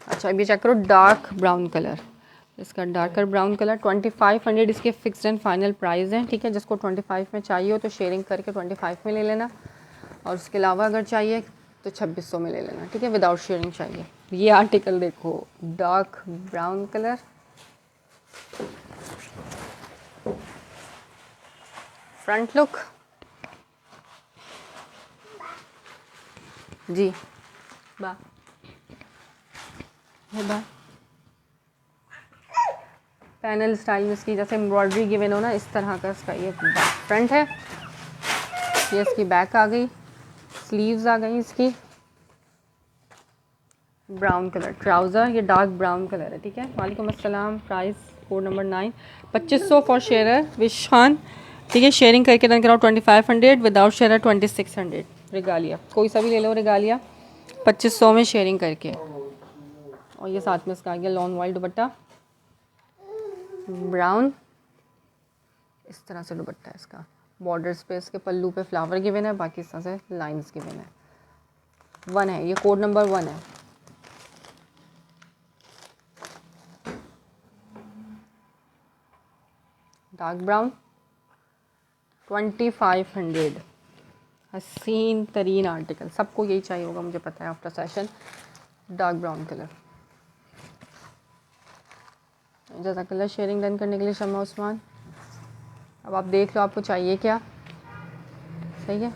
अच्छा अभी चेक करो, डार्क ब्राउन कलर, इसका डार्कर ब्राउन कलर। 2500 इसके फिक्स्ड एंड फाइनल प्राइस हैं, ठीक है। जिसको 25 में चाहिए हो तो शेयरिंग करके 25 में ले लेना, और उसके अलावा अगर चाहिए तो 2600 में ले लेना, ठीक है, विदाउट शेयरिंग चाहिए। ये आर्टिकल देखो, dark brown colour, front look जी, बा पैनल स्टाइल में इसकी जैसे एम्ब्रॉयडरी गिवन हो ना, इस तरह का इसका ये फ्रंट है। ये इसकी बैक आ गई, स्लीव्स आ गई इसकी, ब्राउन कलर ट्राउज़र, ये डार्क ब्राउन कलर है, ठीक है। वालेकुम अस्सलाम। Price code number 9, 2500 for sharer विश खान, ठीक है। शेयरिंग करके डन कराओ 2500, विदाउट शेयरर 2600। रिगालिया कोई सा भी ले लो, रिगालिया 2500 में शेयरिंग करके। और ये साथ में इसका आ गया लॉन वाइट दुपट्टा, ब्राउन, इस तरह से दुपट्टा है इसका। बॉर्डर्स पे इसके पल्लू पे फ्लावर गिवन है, बाकी इस तरह से लाइंस गिवन है। 1 है ये, कोड नंबर 1 है। डार्क ब्राउन 2500, हसीन तरीन आर्टिकल, सबको यही चाहिए होगा मुझे पता है after session. Dark brown colour. जज़ाकल्लाह शेयरिंग डन करने के लिए शम्मा उस्मान। अब आप देख लो आपको चाहिए क्या, सही है।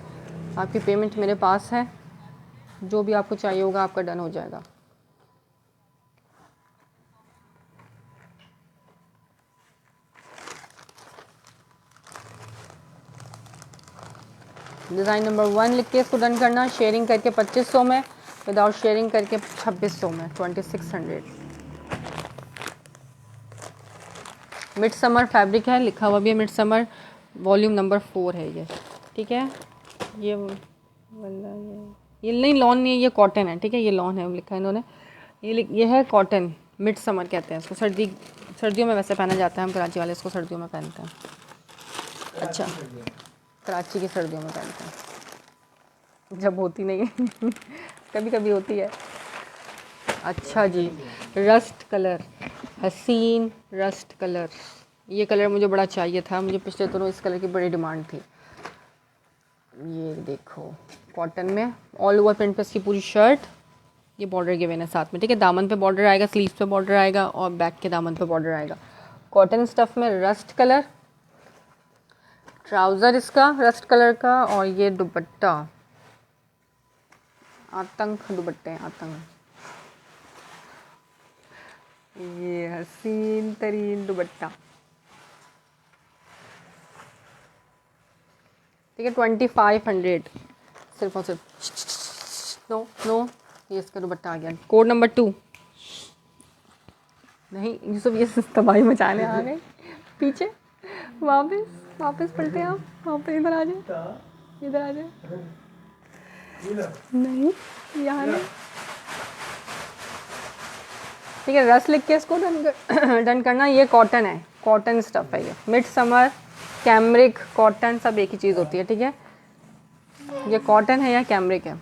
आपकी पेमेंट मेरे पास है, जो भी आपको चाहिए होगा आपका डन हो जाएगा। डिज़ाइन नंबर 1 लिख के इसको डन करना। शेयरिंग करके 2500 में, विदाउट शेयरिंग करके 2600 में, 2600। मिड समर फैब्रिक है, लिखा हुआ भी है मिड समर, वॉल्यूम नंबर 4 है ये, ठीक है। ये वाला ये नहीं लॉन नहीं है, ये कॉटन है, ठीक है, ये लॉन है लिखा है इन्होंने। ये है कॉटन, मिड समर कहते हैं इसको। सर्दियों में वैसे पहना जाता है, हम कराची वाले इसको सर्दियों में पहनते हैं। अच्छा, कराची की सर्दियों में पहनते हैं, जब होती नहीं है कभी कभी होती है। अच्छा जी, रस्ट कलर, हसीन रस्ट कलर। ये कलर मुझे बड़ा चाहिए था, मुझे पिछले दिनों इस कलर की बड़ी डिमांड थी। ये देखो कॉटन में ऑल ओवर प्रिंट पे इसकी पूरी शर्ट, ये बॉर्डर गिवन है साथ में, ठीक है। दामन पे बॉर्डर आएगा, स्लीव्स पे बॉर्डर आएगा और बैक के दामन पे बॉर्डर आएगा। कॉटन स्टफ में रस्ट कलर, ट्राउज़र इसका रस्ट कलर का, और ये दुपट्टा आतंक दुपट्टे हैं, आतंक। ये हसीन तरीन दुपट्टा, ठीक है। 2500 सिर्फ और सिर्फ। नो नो, ये इसका दुपट्टा आ गया। कोड नंबर 2 नहीं यूसुफ, ये तबाही मचाने आ गए पीछे। वापस पलटे आप, वापस इधर आ जाए, इधर आ जाए। नहीं यहाँ नहीं, ठीक है। रस लिख के इसको डन करना। ये कॉटन है, कॉटन स्टफ है ये, मिड समर कैमरिक कॉटन सब एक ही चीज़ होती है, ठीक है। ये कॉटन है या कैमरिक है।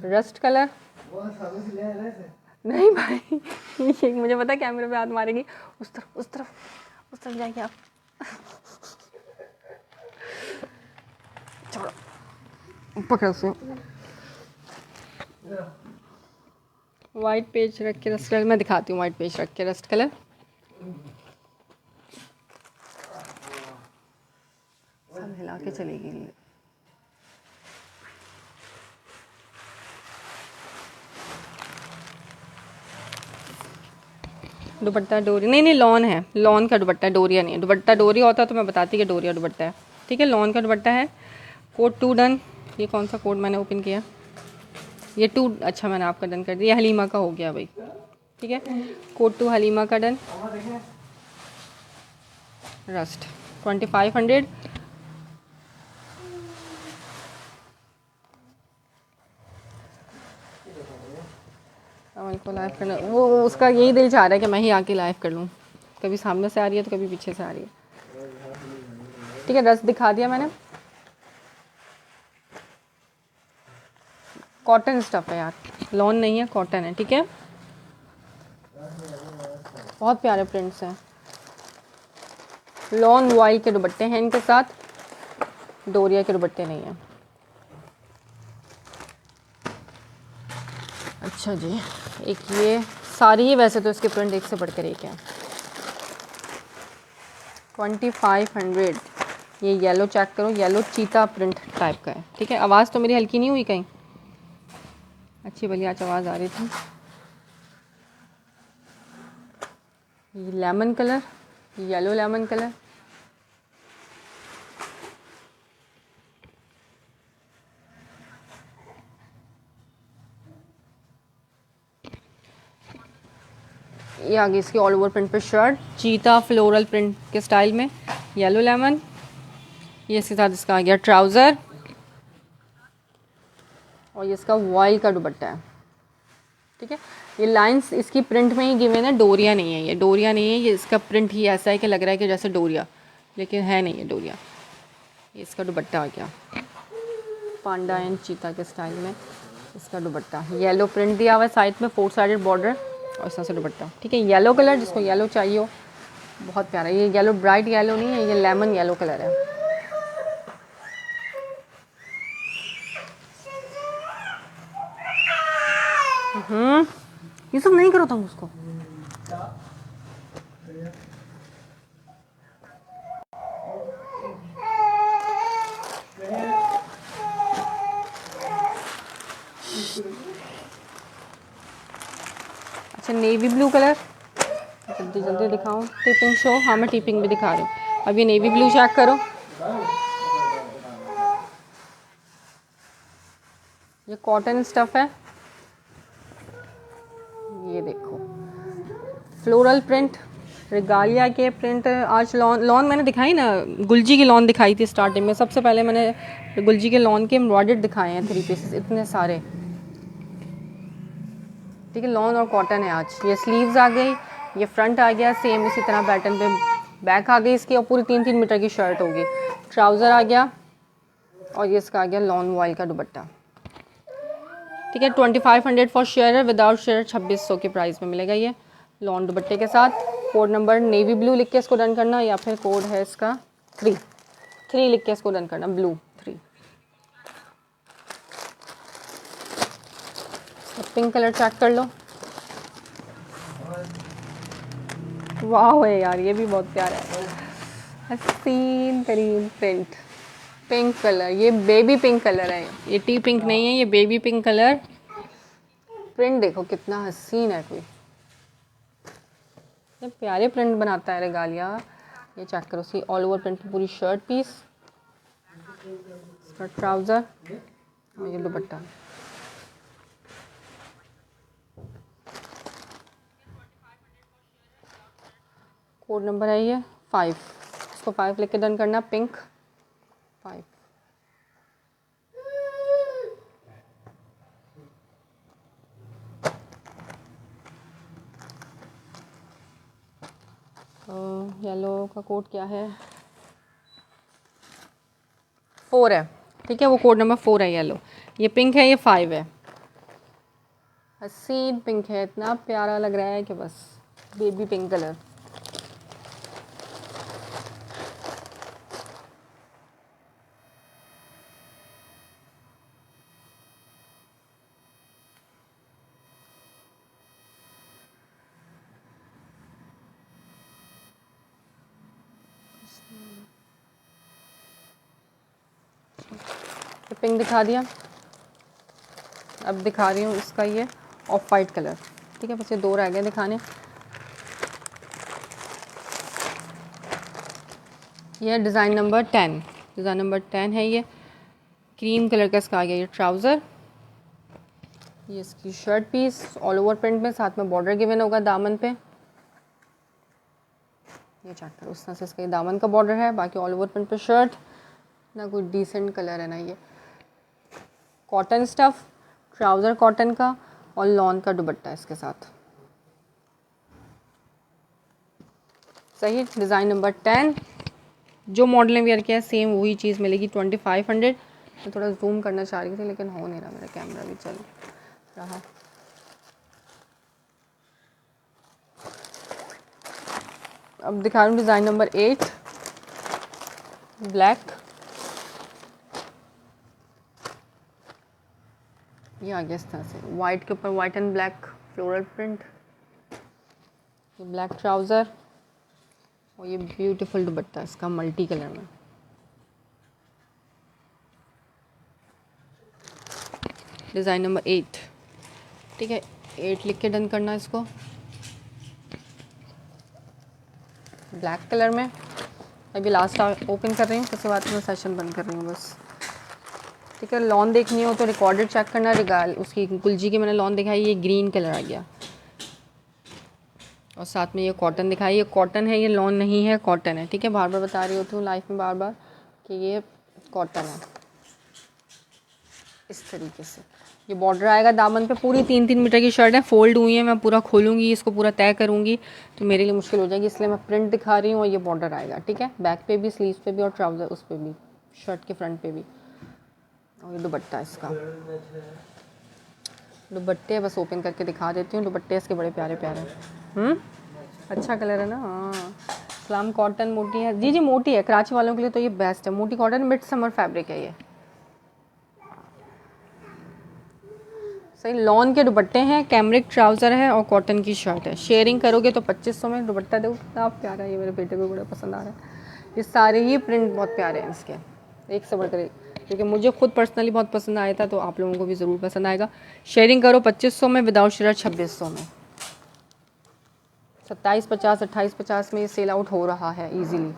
रस्ट कलर नहीं भाई ये मुझे पता है कैमरे पे हाथ मारेगी, उस तरफ जाएंगे आप छोड़ो पकड़ो से। वाइट पेज रख के रस्ट कलर मैं दिखाती हूँ, वाइट पेज रख के रस्ट कलर। सब हिला के चलेगी। दुपट्टा डोरी नहीं लॉन है, लॉन का दुपट्टा, डोरिया नहीं है। दुपट्टा डोरिया होता तो मैं बताती कि डोरिया दुपट्टा है, ठीक है। लॉन का दुपट्टा है। Code 2 done. ये कौन सा कोड मैंने ओपन किया, ये 2, अच्छा मैंने आपका डन कर दिया। हलीमा का हो गया भाई, ठीक है। कोड 2 हलीमा का डन। रस्ट 2500। को लाइव करना, वो उसका यही दिल चाह रहा है कि मैं ही आके लाइव कर लूँ। कभी सामने से आ रही है तो कभी पीछे से आ रही है, ठीक है। रस दिखा दिया मैंने। कॉटन स्टफ है यार, लॉन नहीं है, कॉटन है, ठीक है। बहुत प्यारे प्रिंट्स हैं। लॉन वॉइल के दुपट्टे हैं इनके साथ, डोरिया के दुपट्टे नहीं हैं। अच्छा जी, एक ये सारी ही, वैसे तो इसके प्रिंट एक से बढ़कर एक है। 2500। ये येलो चेक करो, येलो चीता प्रिंट टाइप का है, ठीक है। आवाज़ तो मेरी हल्की नहीं हुई कहीं, अच्छी भली आज आवाज़ आ रही थी। ये lemon colour, yellow lemon colour, ये आगे इसकी ऑल ओवर प्रिंट पे शर्ट, चीता फ्लोरल प्रिंट के स्टाइल में, येलो लेमन। ये इसके साथ इसका आ गया ट्राउज़र, और ये इसका वॉइल का दुपट्टा है, ठीक है। ये लाइंस इसकी प्रिंट में ही गिवन है, डोरिया नहीं है, ये डोरिया नहीं है। ये इसका प्रिंट ही ऐसा है कि लग रहा है कि जैसे डोरिया, लेकिन है नहीं है डोरिया। ये इसका दुपट्टा आ गया, पांडा एंड चीता के स्टाइल में इसका दुपट्टा। येलो प्रिंट दिया हुआ है साइड में, 4 साइडेड बॉर्डर और इस तरह से दुपट्टा, ठीक है। येलो कलर, जिसको येलो चाहिए हो, बहुत प्यारा। ये येलो ब्राइट येलो नहीं है, ये लेमन येलो कलर है। ये सब नहीं करो तुम उसको। अच्छा नेवी ब्लू कलर, जल्दी जल्दी दिखाऊं। टिपिंग शो, हाँ मैं टिपिंग भी दिखा रही हूँ। अब ये नेवी ब्लू चेक करो, ये कॉटन स्टफ है, ये देखो फ्लोरल प्रिंट, रेगालिया के प्रिंट। आज लॉन मैंने दिखाई ना, गुलजी की लॉन दिखाई थी स्टार्टिंग में, सबसे पहले मैंने गुलजी के लॉन के एम्ब्रॉयडर्ड दिखाए हैं 3 पीसेस इतने सारे, ठीक है। लॉन और कॉटन है आज। ये स्लीव्स आ गई, ये फ्रंट आ गया सेम इसी तरह पैटर्न पे, बैक आ गई इसकी और पूरी 3-3 मीटर की शर्ट होगी, ट्राउज़र आ गया और ये इसका आ गया लॉन वॉइल का दुपट्टा, ठीक है। 2500 फॉर शेयर, विदाउट शेयर 2600 के प्राइस में मिलेगा ये लॉन दुपट्टे के साथ। कोड नंबर नेवी ब्लू लिख के इसको डन करना, या फिर कोड है इसका 3 लिख के इसको डन करना, ब्लू 3। पिंक कलर चेक कर लो, वाह है यार, ये भी बहुत प्यारा है, हसीन तरीन प्रिंट, पिंक कलर, ये बेबी पिंक कलर है, ये टी पिंक नहीं है, ये बेबी पिंक कलर। प्रिंट देखो कितना हसीन है, कोई ये प्यारे प्रिंट बनाता है रेगालिया। ये चेक करो, सी ऑल ओवर प्रिंट पूरी शर्ट पीस, इसका ट्राउज़र और ये दुपट्टा। कोड नंबर है ये 5, इसको 5 लिख के डन करना, पिंक 5। येलो का कोड क्या है, 4 है, ठीक है, वो कोड नंबर 4 है येलो। ये पिंक है, ये 5 है, हसीन पिंक है, इतना प्यारा लग रहा है कि बस, बेबी पिंक कलर। तो पिंक दिखा दिया, अब दिखा रही हूँ इसका ये ऑफ वाइट कलर, ठीक है, बस ये 2 रह गए दिखाने। ये डिज़ाइन नंबर 10, डिज़ाइन नंबर 10 है, ये क्रीम कलर का इसका आ गया ये ट्राउज़र, ये इसकी shirt piece all over print में, साथ में बॉर्डर गिवन होगा दामन पे, ये चेक करो, उस तरह से इसका ये दामन का बॉर्डर है, बाकी ऑल ओवर प्रिंट पे शर्ट ना, कोई डिसेंट कलर है ना। ये कॉटन स्टफ, ट्राउज़र कॉटन का और लॉन का दुपट्टा इसके साथ, सही। डिज़ाइन नंबर 10, जो मॉडल ने वेयर किया है सेम वही चीज़ मिलेगी 2500। मैं थोड़ा जूम करना चाह रही थी लेकिन हो नहीं रहा, मेरा कैमरा भी चल रहा। अब दिखा रही हूँ डिज़ाइन नंबर 8, ब्लैक, ये आ गया इस तरह से वाइट के ऊपर white and black floral print, ये ब्लैक ट्राउज़र और ये ब्यूटीफुल दुपट्टा इसका मल्टी कलर में। डिज़ाइन नंबर 8, ठीक है, 8 लिख के डन करना इसको, ब्लैक कलर में। अभी लास्ट ओपन कर रही हूँ, उसके बाद मैं सेशन बंद कर रही हूँ बस, ठीक है। लॉन देखनी हो तो रिकॉर्डेड चेक करना, रिगाल उसकी गुलजी की मैंने लॉन दिखाई, ये ग्रीन कलर आ गया और साथ में ये कॉटन दिखाई, ये कॉटन है, ये लॉन नहीं है, कॉटन है, ठीक है। बार बार बता रही होती हूँ लाइफ में बार बार कि ये कॉटन है, इस तरीके से। ये बॉर्डर आएगा दामन पे, पूरी 3-3 मीटर की शर्ट है, फोल्ड हुई है, मैं पूरा खोलूँगी इसको, पूरा तय करूँगी तो मेरे लिए मुश्किल हो जाएगी, इसलिए मैं प्रिंट दिखा रही हूँ और ये बॉर्डर आएगा, ठीक है। बैक पे भी, स्लीव्स पे भी और ट्राउज़र उस पर भी, शर्ट के फ्रंट पे भी। और ये दुपट्टा इसका, दुपट्टे बस ओपन करके दिखा देती हूँ, दुपट्टे इसके बड़े प्यारे प्यारे। अच्छा कलर है ना, हाँ। इस्लाम कॉटन मोटी है, जी मोटी है, कराची वालों के लिए तो ये बेस्ट है, मोटी कॉटन, मिड समर फैब्रिक है ये, सही। लॉन के दुपट्टे हैं, कैमरिक ट्राउज़र है और कॉटन की शर्ट है। शेयरिंग करोगे तो 2500 में। दुपट्टा देखो कितना प्यारा है, ये मेरे बेटे को बड़ा पसंद आ रहा है। ये सारे ही प्रिंट बहुत प्यारे हैं इसके, एक से बढ़कर एक, क्योंकि मुझे खुद पर्सनली बहुत पसंद आया था, तो आप लोगों को भी ज़रूर पसंद आएगा। शेयरिंग करो 2500 में, विदाउट शेयर 2600 में। 2750 2850 में ये सेल आउट हो रहा है ईजीली।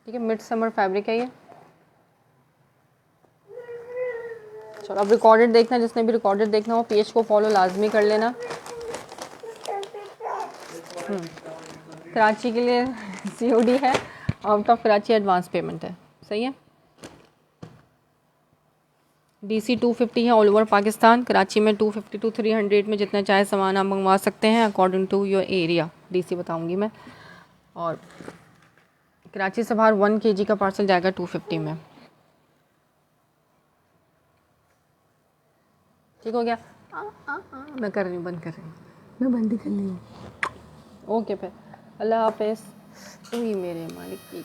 ठीक है, मिड समर फैब्रिक है ये। चलो अब रिकॉर्डेड देखना, जिसने भी रिकॉर्डेड देखना हो पेज को फॉलो लाजमी कर लेना। कराची के लिए COD है, out of Karachi advance payment है। सही है। DC 250 है ऑल ओवर पाकिस्तान। कराची में 250 to 300 में जितना चाहे सामान आप मंगवा सकते हैं according to your area. DC बताऊंगी मैं। और कराची से बाहर 1 kg का पार्सल जाएगा 250 में। ठीक हो गया। मैं कर रही हूँ, बंद कर रही हूँ, मैं बंद कर रही हूँ। ओके फिर अल्लाह हाफिज़। मेरे मालिक की